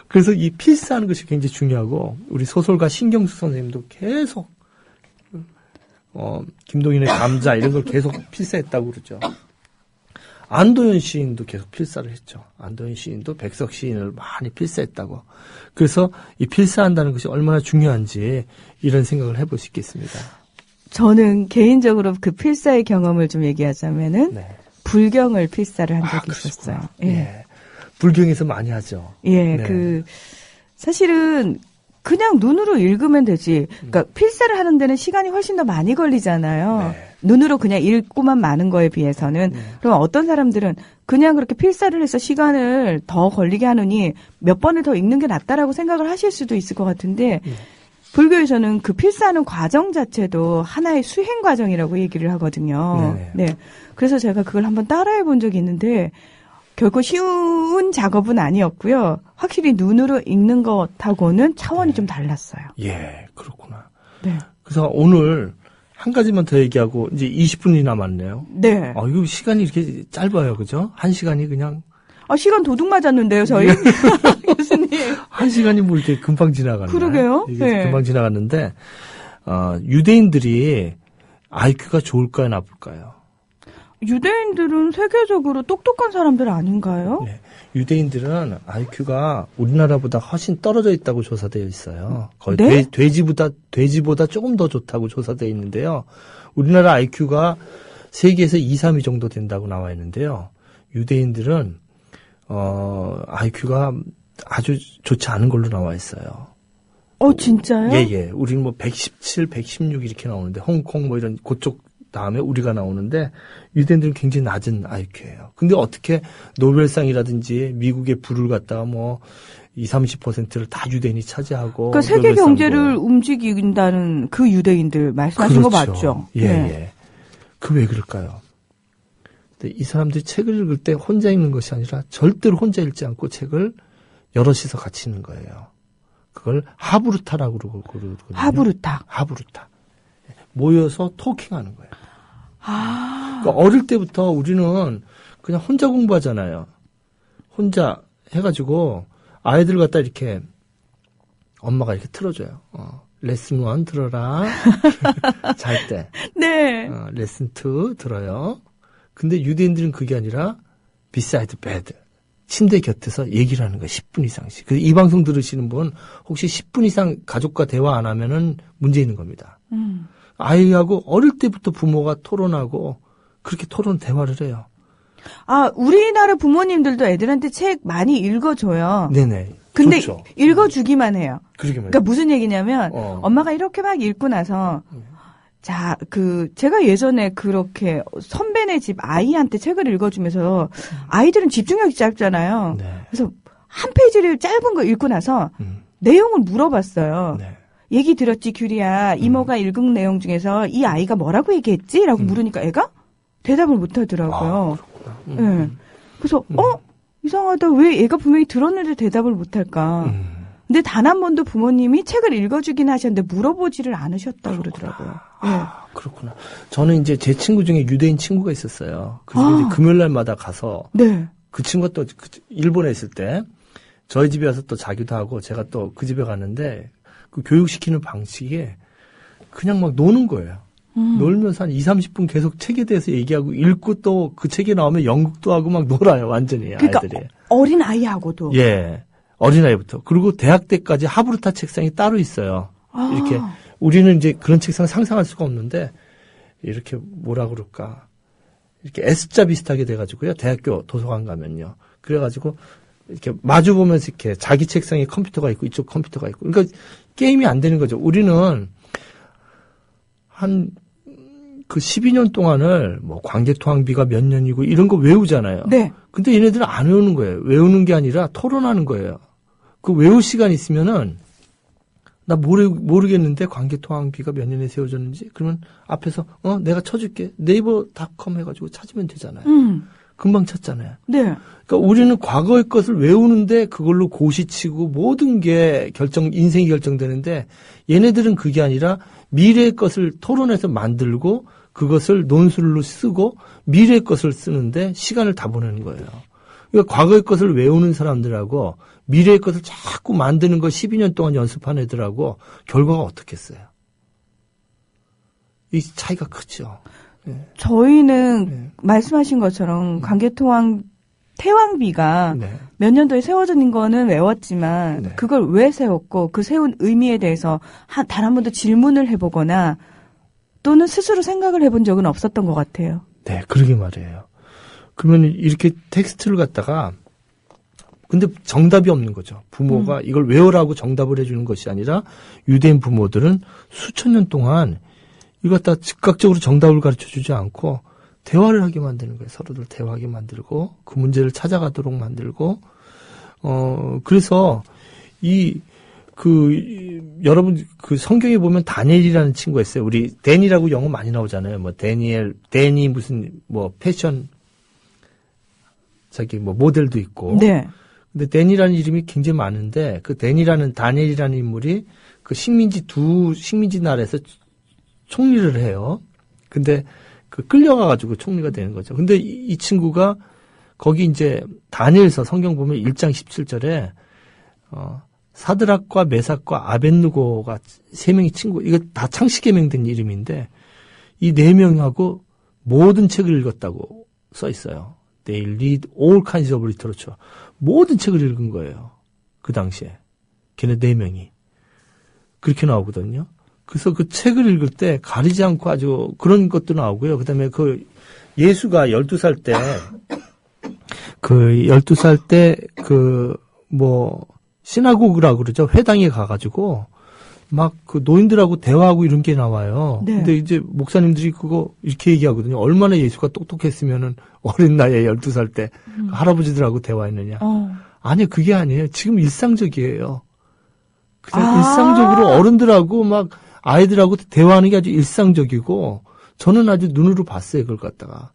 그래서 이 필사하는 것이 굉장히 중요하고 우리 소설가 신경수 선생님도 계속 김동인의 감자 이런 걸 계속 필사했다고 그러죠. 안도현 시인도 계속 필사를 했죠. 안도현 시인도 백석 시인을 많이 필사했다고. 그래서 이 필사한다는 것이 얼마나 중요한지 이런 생각을 해볼 수 있겠습니다. 저는 개인적으로 그 필사의 경험을 좀 얘기하자면은 네. 불경을 필사를 한 적이 있었어요. 예. 예. 불경에서 많이 하죠. 예, 네. 사실은 그냥 눈으로 읽으면 되지. 그러니까 필사를 하는 데는 시간이 훨씬 더 많이 걸리잖아요. 네. 눈으로 그냥 읽고만 마는 거에 비해서는. 그럼 어떤 사람들은 그냥 그렇게 필사를 해서 시간을 더 걸리게 하느니 몇 번을 더 읽는 게 낫다라고 생각을 하실 수도 있을 것 같은데 불교에서는 그 필사하는 과정 자체도 하나의 수행 과정이라고 얘기를 하거든요. 네. 그래서 제가 그걸 한번 따라해 본 적이 있는데 결코 쉬운 작업은 아니었고요. 확실히 눈으로 읽는 것하고는 차원이 좀 달랐어요. 예, 그렇구나. 네. 그래서 오늘 한 가지만 더 얘기하고 이제 20분이 남았네요. 네. 이거 시간이 이렇게 짧아요, 그죠? 한 시간이 그냥. 시간 도둑 맞았는데요, 저희. 교수님. 한 시간이 뭐 이렇게 금방 지나가네. 그러게요. 이게 네. 금방 지나갔는데, 유대인들이 IQ가 좋을까요, 나쁠까요? 유대인들은 세계적으로 똑똑한 사람들 아닌가요? 네. 유대인들은 IQ가 우리나라보다 훨씬 떨어져 있다고 조사되어 있어요. 거의 네? 돼지보다 조금 더 좋다고 조사되어 있는데요. 우리나라 IQ가 세계에서 2, 3위 정도 된다고 나와 있는데요. 유대인들은 IQ가 아주 좋지 않은 걸로 나와 있어요. 진짜요? 예. 우리는 뭐 117, 116 이렇게 나오는데 홍콩 뭐 이런 그쪽 다음에 우리가 나오는데 유대인들은 굉장히 낮은 IQ예요. 근데 어떻게 노벨상이라든지 미국의 부를 갖다가 뭐 20, 30%를 다 유대인이 차지하고 그러니까 세계 경제를 움직인다는 그 유대인들 말씀하신 그렇죠. 거 맞죠? 예. 그 왜 그럴까요? 근데 이 사람들이 책을 읽을 때 혼자 읽는 것이 아니라 절대로 혼자 읽지 않고 책을 여럿이서 같이 읽는 거예요. 그걸 하부르타라고 그러거든요. 하부르타. 모여서 토킹하는 거예요. 그러니까 어릴 때부터 우리는 그냥 혼자 공부하잖아요. 혼자 해가지고 아이들 갖다 이렇게 엄마가 이렇게 틀어줘요. 레슨 1 들어라. 잘 때. 네. 레슨 2 들어요. 근데 유대인들은 그게 아니라 beside bed. 침대 곁에서 얘기를 하는 거예요. 10분 이상씩. 그래서 이 방송 들으시는 분 혹시 10분 이상 가족과 대화 안 하면은 문제 있는 겁니다. 아이하고 어릴 때부터 부모가 토론하고 그렇게 대화를 해요. 우리나라 부모님들도 애들한테 책 많이 읽어줘요. 네네. 근데 좋죠. 읽어주기만 해요. 그러기만 그러니까 무슨 얘기냐면 엄마가 이렇게 막 읽고 나서 제가 예전에 그렇게 선배네 집 아이한테 책을 읽어주면서 아이들은 집중력이 짧잖아요. 네. 그래서 한 페이지를 짧은 거 읽고 나서 내용을 물어봤어요. 네. 얘기 들었지, 규리야. 이모가 읽은 내용 중에서 이 아이가 뭐라고 얘기했지? 라고 물으니까 애가 대답을 못 하더라고요. 네. 그래서, 이상하다. 왜 애가 분명히 들었는데 대답을 못 할까? 근데 단 한 번도 부모님이 책을 읽어주긴 하셨는데 물어보지를 않으셨다고 그러더라고요. 네. 그렇구나. 저는 이제 제 친구 중에 유대인 친구가 있었어요. 그래서 이제 금요일 날마다 가서 네. 그 친구가 또 일본에 있을 때 저희 집에 와서 또 자기도 하고 제가 또 그 집에 갔는데 그 교육시키는 방식이 그냥 막 노는 거예요. 놀면서 한 20-30분 계속 책에 대해서 얘기하고 읽고 또 그 책에 나오면 연극도 하고 막 놀아요. 완전히 그러니까 아이들이. 어린 아이하고도. 예. 어린아이부터. 그리고 대학 때까지 하브르타 책상이 따로 있어요. 이렇게 우리는 이제 그런 책상 상상할 수가 없는데 이렇게 뭐라 그럴까. 이렇게 S자 비슷하게 돼가지고요. 대학교 도서관 가면요. 그래가지고 이렇게 마주 보면서 이렇게 자기 책상에 컴퓨터가 있고 이쪽 컴퓨터가 있고. 그러니까 게임이 안 되는 거죠. 우리는 한 그 12년 동안을 뭐 관계토항비가 몇 년이고 이런 거 외우잖아요. 네. 근데 얘네들은 안 외우는 거예요. 외우는 게 아니라 토론하는 거예요. 그 외울 시간 있으면은 나 모르겠는데 관계토항비가 몇 년에 세워졌는지 그러면 앞에서 내가 쳐줄게. 네이버닷컴 해가지고 찾으면 되잖아요. 금방 찾잖아요. 네. 그러니까 우리는 과거의 것을 외우는데 그걸로 고시치고 모든 게 인생이 결정되는데 얘네들은 그게 아니라 미래의 것을 토론해서 만들고 그것을 논술로 쓰고 미래의 것을 쓰는데 시간을 다 보내는 거예요. 그러니까 과거의 것을 외우는 사람들하고 미래의 것을 자꾸 만드는 거 12년 동안 연습한 애들하고 결과가 어떻겠어요? 이 차이가 크죠. 네. 저희는 말씀하신 것처럼 태왕비가 몇 년도에 세워진 거는 외웠지만 그걸 왜 세웠고 그 세운 의미에 대해서 단 한 번도 질문을 해보거나 또는 스스로 생각을 해본 적은 없었던 것 같아요. 네, 그러게 말이에요. 그러면 이렇게 텍스트를 갖다가 근데 정답이 없는 거죠. 부모가 이걸 외우라고 정답을 해주는 것이 아니라 유대인 부모들은 수천 년 동안 이걸 갖다 즉각적으로 정답을 가르쳐주지 않고 대화를 하게 만드는 거예요. 서로들 대화하게 만들고 그 문제를 찾아가도록 만들고 그래서 여러분 그 성경에 보면 다니엘이라는 친구가 있어요. 우리 데니라고 영어 많이 나오잖아요. 뭐 데니 무슨 뭐 패션 뭐 모델도 있고. 네. 근데 데니라는 이름이 굉장히 많은데 그 다니엘이라는 인물이 그 식민지 나라에서 총리를 해요. 근데 그 끌려가가지고 총리가 되는 거죠. 근데 이 친구가 거기 이제 다니엘서 성경 보면 1장 17절에 사드락과 메삭과 아벳느고가 3명이 친구, 이거 다 창시계명된 이름인데 이 4명하고 모든 책을 읽었다고 써 있어요. They read all kinds of literature. 모든 책을 읽은 거예요. 그 당시에. 걔네 4명이. 그렇게 나오거든요. 그래서 그 책을 읽을 때 가리지 않고 아주 그런 것도 나오고요. 그 다음에 그 예수가 12살 때, 시나고그라고 그러죠. 회당에 가가지고 막 그 노인들하고 대화하고 이런 게 나와요. 네. 근데 이제 목사님들이 그거 이렇게 얘기하거든요. 얼마나 예수가 똑똑했으면은 어린 나이에 12살 때 할아버지들하고 대화했느냐. 아니, 그게 아니에요. 지금 일상적이에요. 그냥 일상적으로 어른들하고 막 아이들하고 대화하는 게 아주 일상적이고 저는 아주 눈으로 봤어요. 그걸 갖다가.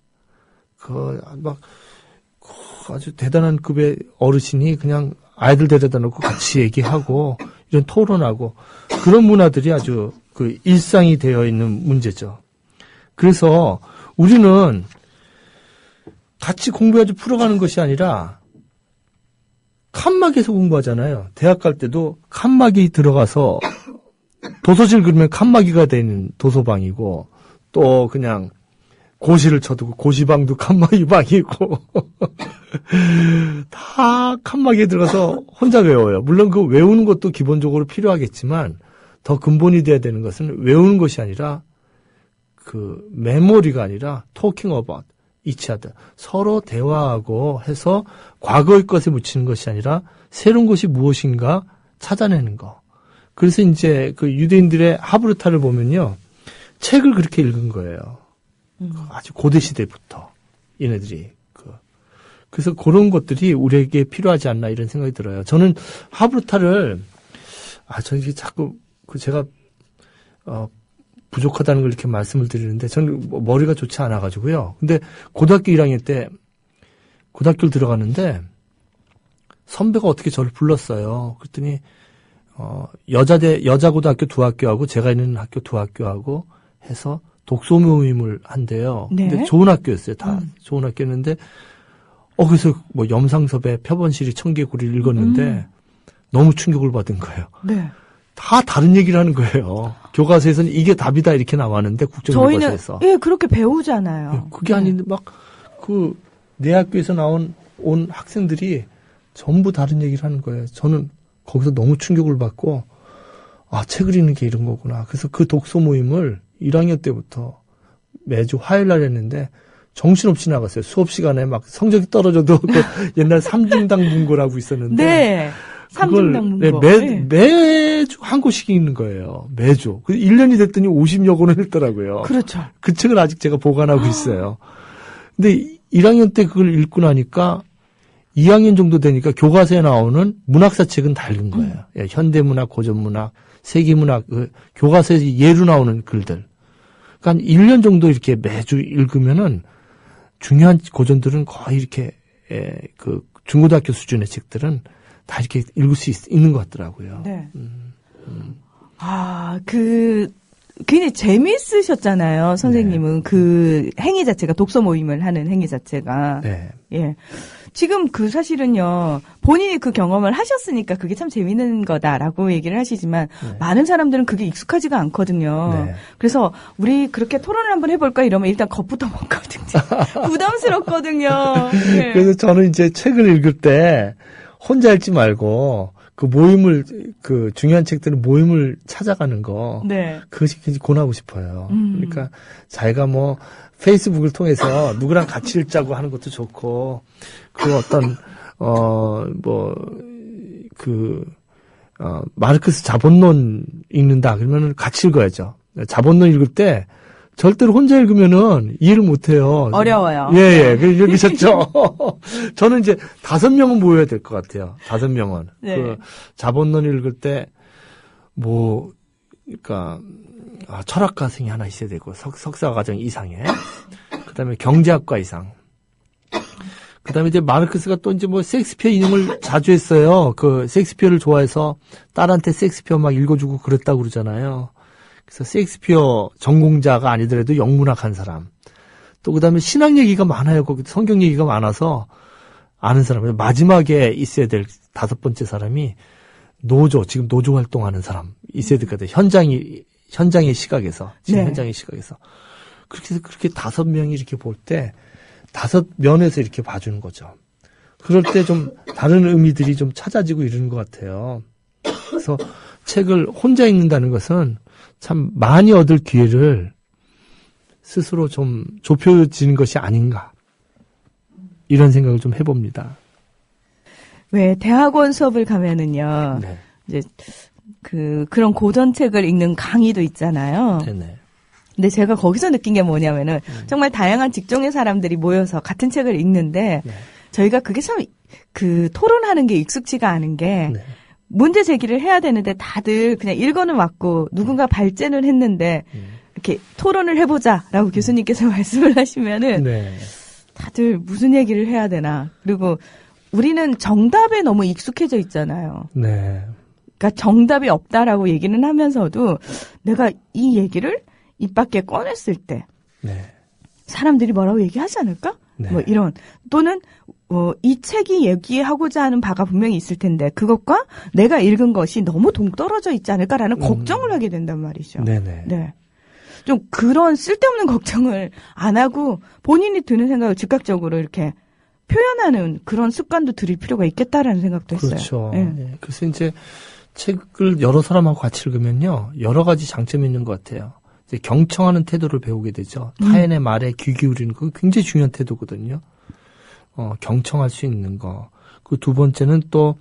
아주 대단한 급의 어르신이 그냥 아이들 데려다 놓고 같이 얘기하고 이런 토론하고 그런 문화들이 아주 그 일상이 되어 있는 문제죠. 그래서 우리는 같이 공부해서 풀어가는 것이 아니라 칸막이에서 공부하잖아요. 대학 갈 때도 칸막이 들어가서 도서실 그러면 칸막이가 되는 도서방이고 또 그냥 고시를 쳐두고 고시방도 칸막이 방이고 다 칸막이에 들어가서 혼자 외워요. 물론 그 외우는 것도 기본적으로 필요하겠지만 더 근본이 돼야 되는 것은 외우는 것이 아니라 그 메모리가 아니라 talking about each other. 서로 대화하고 해서 과거의 것에 묻히는 것이 아니라 새로운 것이 무엇인가 찾아내는 거. 그래서 이제 그 유대인들의 하브르타를 보면요. 책을 그렇게 읽은 거예요. 아주 고대 시대부터 얘네들이 그래서 그런 것들이 우리에게 필요하지 않나 이런 생각이 들어요. 저는 하브르타를 저는 이게 자꾸 제가 부족하다는 걸 이렇게 말씀을 드리는데 저는 머리가 좋지 않아 가지고요. 근데 고등학교 1학년 때 고등학교를 들어가는데 선배가 어떻게 저를 불렀어요. 그랬더니 여자 고등학교 2학교하고 제가 있는 학교 2학교하고 해서 독서 모임을 한대요. 네. 근데 좋은 학교였어요. 다 좋은 학교였는데 그래서 뭐 염상섭의 표본실이 청개구리를 읽었는데 너무 충격을 받은 거예요. 네. 다 다른 얘기를 하는 거예요. 교과서에서는 이게 답이다 이렇게 나왔는데 국정교과서에서. 저희는 그렇게 배우잖아요. 그게 아닌데 막 내 학교에서 온 학생들이 전부 다른 얘기를 하는 거예요. 저는 거기서 너무 충격을 받고 책을 읽는 게 이런 거구나. 그래서 그 독서 모임을 1학년 때부터 매주 화요일 날 했는데 정신없이 나갔어요. 수업 시간에 막 성적이 떨어져도 옛날 삼중당 문고라고 있었는데. 네. 삼중당 문고. 매주 한 권씩 읽는 거예요. 매주. 1년이 됐더니 50여 권을 읽더라고요. 그렇죠. 그 책을 아직 제가 보관하고 있어요. 근데 1학년 때 그걸 읽고 나니까 2학년 정도 되니까 교과서에 나오는 문학사 책은 다 읽은 거예요. 현대문학, 고전문학, 세계문학, 교과서에서 예로 나오는 글들. 그러니까 한 1년 정도 이렇게 매주 읽으면은 중요한 고전들은 거의 이렇게 중고등학교 수준의 책들은 다 이렇게 읽을 수 있는 것 같더라고요. 네. 굉장히 재미있으셨잖아요, 선생님은. 네. 그 행위 자체가, 독서 모임을 하는 행위 자체가. 네. 예. 지금 사실은요, 본인이 그 경험을 하셨으니까 그게 참 재밌는 거다라고 얘기를 하시지만, 네. 많은 사람들은 그게 익숙하지가 않거든요. 네. 그래서 우리 그렇게 토론을 한번 해볼까 이러면 일단 겁부터 먹거든요. 부담스럽거든요. 네. 그래서 저는 이제 책을 읽을 때 혼자 읽지 말고, 중요한 책들은 모임을 찾아가는 거. 네. 그것이 굉장히 권하고 싶어요. 그러니까 자기가 페이스북을 통해서 누구랑 같이 읽자고 하는 것도 좋고, 마르크스 자본론 읽는다. 그러면은 같이 읽어야죠. 자본론 읽을 때 절대로 혼자 읽으면은 이해를 못 해요. 어려워요. 예. 읽으셨죠? 저는 이제 5명은 모여야 될 것 같아요. 5명은. 네. 자본론 읽을 때, 철학과생이 하나 있어야 되고, 석사과정 이상에. 그 다음에 경제학과 이상. 그 다음에 이제 마르크스가 또 이제 셰익스피어 인용을 자주 했어요. 셰익스피어를 좋아해서 딸한테 셰익스피어 막 읽어주고 그랬다고 그러잖아요. 그래서 셰익스피어 전공자가 아니더라도 영문학 한 사람. 또 그다음에 신학 얘기가 많아요. 거기 성경 얘기가 많아서 아는 사람. 마지막에 있어야 될 5번째 사람이 지금 노조 활동하는 사람 있어야 될 것 같아요. 현장의 시각에서. 지금 네. 현장의 시각에서. 그렇게 5명이 이렇게 볼 때 5면에서 이렇게 봐주는 거죠. 그럴 때 좀 다른 의미들이 좀 찾아지고 이러는 것 같아요. 그래서 책을 혼자 읽는다는 것은 참 많이 얻을 기회를 스스로 좀 좁혀지는 것이 아닌가. 이런 생각을 좀 해봅니다. 왜 대학원 수업을 가면은요. 네. 이제 그런 고전책을 읽는 강의도 있잖아요. 네네. 근데 제가 거기서 느낀 게 뭐냐면은 정말 다양한 직종의 사람들이 모여서 같은 책을 읽는데 네. 저희가 그게 참 토론하는 게 익숙지가 않은 게 네. 문제 제기를 해야 되는데 다들 그냥 읽어는 왔고 누군가 발제는 했는데 이렇게 토론을 해보자라고 교수님께서 말씀을 하시면은 네. 다들 무슨 얘기를 해야 되나. 그리고 우리는 정답에 너무 익숙해져 있잖아요. 네. 그러니까 정답이 없다라고 얘기는 하면서도 내가 이 얘기를 입 밖에 꺼냈을 때 네. 사람들이 뭐라고 얘기하지 않을까? 네. 이런 또는 이 책이 얘기하고자 하는 바가 분명히 있을 텐데 그것과 내가 읽은 것이 너무 동떨어져 있지 않을까라는 걱정을 하게 된단 말이죠. 네네. 네. 좀 그런 쓸데없는 걱정을 안 하고 본인이 드는 생각을 즉각적으로 이렇게 표현하는 그런 습관도 들일 필요가 있겠다라는 생각도 했어요. 그렇죠. 네. 그래서 이제 책을 여러 사람하고 같이 읽으면요. 여러 가지 장점이 있는 것 같아요. 이제 경청하는 태도를 배우게 되죠. 타인의 말에 귀 기울이는 거 굉장히 중요한 태도거든요. 경청할 수 있는 거. 그 2번째는 또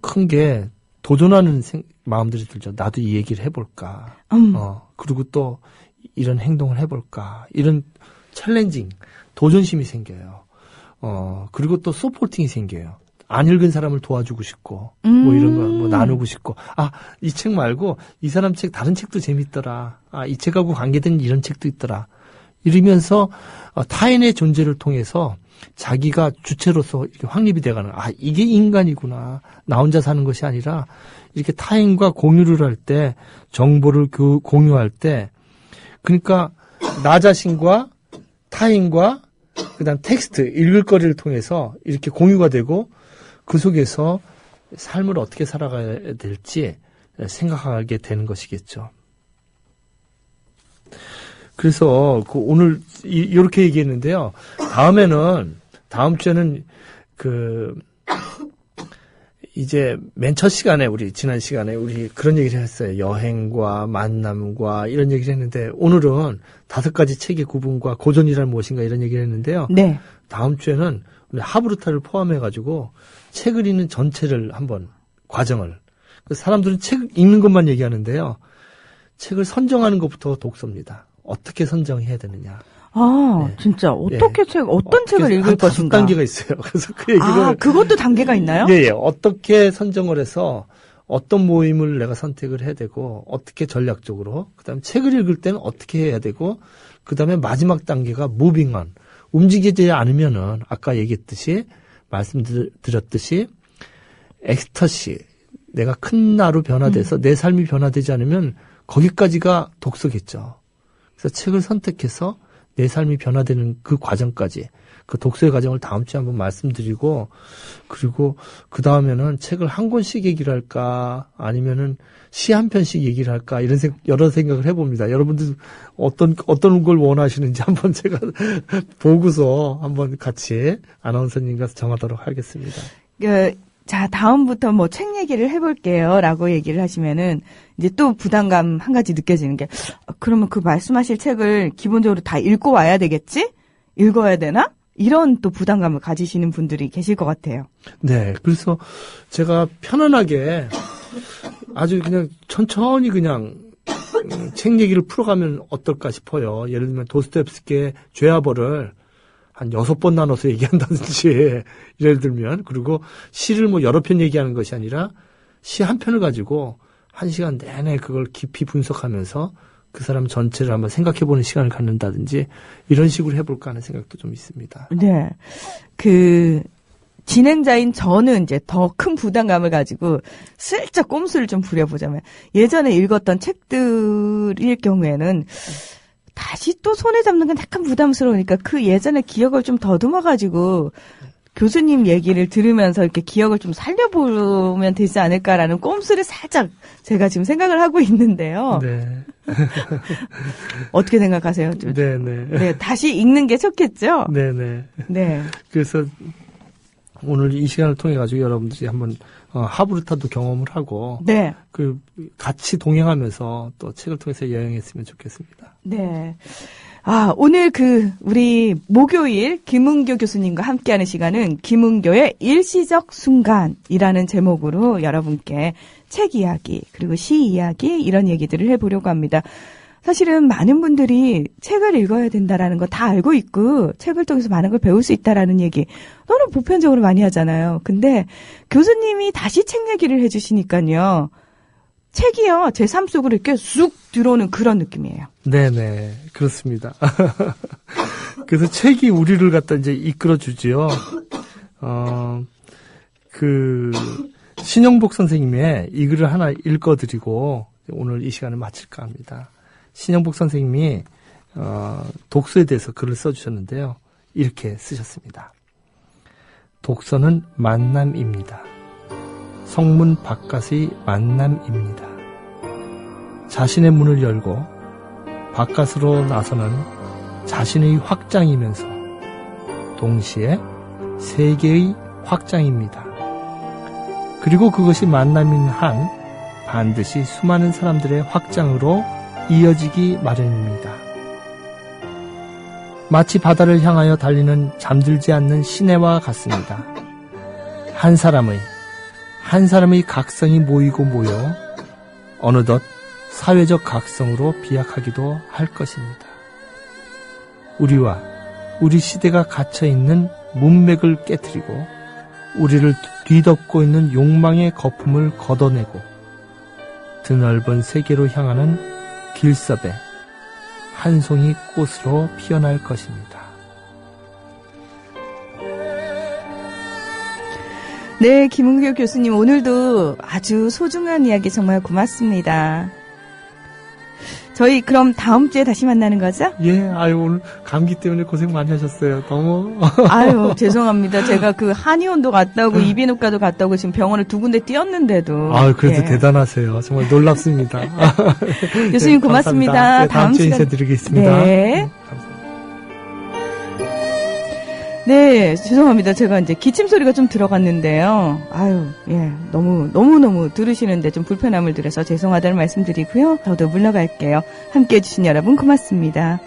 큰 게 도전하는 마음들이 들죠. 나도 이 얘기를 해볼까. 그리고 또 이런 행동을 해볼까. 이런 챌린징, 도전심이 생겨요. 그리고 또 서포팅이 생겨요. 안 읽은 사람을 도와주고 싶고, 이런 거, 나누고 싶고, 이 책 말고, 이 사람 책, 다른 책도 재밌더라. 이 책하고 관계된 이런 책도 있더라. 이러면서, 타인의 존재를 통해서 자기가 주체로서 이렇게 확립이 돼가는, 이게 인간이구나. 나 혼자 사는 것이 아니라, 이렇게 타인과 공유를 할 때, 정보를 공유할 때, 그러니까, 나 자신과 타인과, 그 다음 텍스트, 읽을 거리를 통해서 이렇게 공유가 되고, 그 속에서 삶을 어떻게 살아가야 될지 생각하게 되는 것이겠죠. 그래서 오늘 이렇게 얘기했는데요. 다음 주에는 이제 맨 첫 시간에 지난 시간에 우리 그런 얘기를 했어요. 여행과 만남과 이런 얘기를 했는데 오늘은 5가지 책의 구분과 고전이란 무엇인가 이런 얘기를 했는데요. 네. 다음 주에는 우리 하브루타를 포함해가지고 책을 읽는 전체를 한번 과정을. 사람들은 책 읽는 것만 얘기하는데요. 책을 선정하는 것부터 독서입니다. 어떻게 선정해야 되느냐. 네. 진짜 어떻게 어떤 책을 읽을 것인가. 단계가 있어요. 그래서 그 얘기를 그것도 단계가 있나요? 예. 어떻게 선정을 해서 어떤 모임을 내가 선택을 해야 되고 어떻게 전략적으로 그다음에 책을 읽을 때는 어떻게 해야 되고 그다음에 마지막 단계가 무빙한 움직이지 않으면은 아까 얘기했듯이 말씀드렸듯이 엑스터시 내가 큰 나로 변화돼서 내 삶이 변화되지 않으면 거기까지가 독서겠죠. 그래서 책을 선택해서 내 삶이 변화되는 그 과정까지 그 독서의 과정을 다음 주에 한번 말씀드리고 그리고 그 다음에는 책을 한 권씩 얘기를 할까 아니면은 시 한 편씩 얘기를 할까 이런 여러 생각을 해봅니다. 여러분들 어떤 걸 원하시는지 한번 제가 보고서 한번 같이 아나운서님과 정하도록 하겠습니다. 자, 다음부터 뭐 책 얘기를 해볼게요. 라고 얘기를 하시면은, 이제 또 부담감 한 가지 느껴지는 게, 그러면 그 말씀하실 책을 기본적으로 다 읽고 와야 되겠지? 읽어야 되나? 이런 또 부담감을 가지시는 분들이 계실 것 같아요. 네. 그래서 제가 편안하게 아주 그냥 천천히 그냥 책 얘기를 풀어가면 어떨까 싶어요. 예를 들면 도스토옙스키의 죄와 벌을 한 6번 나눠서 얘기한다든지, 예를 들면, 그리고 시를 뭐 여러 편 얘기하는 것이 아니라 시 한 편을 가지고 1시간 내내 그걸 깊이 분석하면서 그 사람 전체를 한번 생각해보는 시간을 갖는다든지, 이런 식으로 해볼까 하는 생각도 좀 있습니다. 네. 진행자인 저는 이제 더 큰 부담감을 가지고 슬쩍 꼼수를 좀 부려보자면, 예전에 읽었던 책들일 경우에는 다시 또 손에 잡는 건 약간 부담스러우니까 그 예전의 기억을 좀 더듬어가지고 교수님 얘기를 들으면서 이렇게 기억을 좀 살려보면 되지 않을까라는 꼼수를 살짝 제가 지금 생각을 하고 있는데요. 네. 어떻게 생각하세요? 네네. 네, 다시 읽는 게 좋겠죠? 네네. 네. 그래서 오늘 이 시간을 통해 가지고 여러분들이 한번 하브루타도 경험을 하고 네. 같이 동행하면서 또 책을 통해서 여행했으면 좋겠습니다. 네. 오늘 우리 목요일 김은교 교수님과 함께하는 시간은 김은교의 일시적 순간이라는 제목으로 여러분께 책 이야기 그리고 시 이야기 이런 얘기들을 해보려고 합니다. 사실은 많은 분들이 책을 읽어야 된다라는 거 다 알고 있고 책을 통해서 많은 걸 배울 수 있다라는 얘기 너무 보편적으로 많이 하잖아요. 근데 교수님이 다시 책 얘기를 해주시니까요. 책이요. 제 삶 속으로 이렇게 쑥 들어오는 그런 느낌이에요. 네네. 그렇습니다. 그래서 책이 우리를 갖다 이제 이끌어주지요. 신영복 선생님의 이 글을 하나 읽어드리고 오늘 이 시간을 마칠까 합니다. 신영복 선생님이 독서에 대해서 글을 써주셨는데요. 이렇게 쓰셨습니다. 독서는 만남입니다. 성문 바깥의 만남입니다. 자신의 문을 열고 바깥으로 나서는 자신의 확장이면서 동시에 세계의 확장입니다. 그리고 그것이 만남인 한 반드시 수많은 사람들의 확장으로 이어지기 마련입니다. 마치 바다를 향하여 달리는 잠들지 않는 시내와 같습니다. 한 사람의 각성이 모이고 모여 어느덧 사회적 각성으로 비약하기도 할 것입니다. 우리와 우리 시대가 갇혀있는 문맥을 깨트리고 우리를 뒤덮고 있는 욕망의 거품을 걷어내고 드넓은 세계로 향하는 길섭에 한 송이 꽃으로 피어날 것입니다. 네, 김은교 교수님 오늘도 아주 소중한 이야기 정말 고맙습니다. 저희 그럼 다음 주에 다시 만나는 거죠? 예, 아유, 오늘 감기 때문에 고생 많이 하셨어요. 너무. 아유, 죄송합니다. 제가 그 한의원도 갔다 오고 이비인후과도 갔다 오고 지금 병원을 2군데 뛰었는데도. 아유, 그래도 대단하세요. 정말 놀랍습니다. 교수님 고맙습니다. 네, 다음 주에 인사드리겠습니다. 네. 감사합니다. 네, 죄송합니다. 제가 이제 기침 소리가 좀 들어갔는데요. 아유, 예, 너무 들으시는데 좀 불편함을 드려서 죄송하다는 말씀드리고요. 저도 물러갈게요. 함께 해주신 여러분 고맙습니다.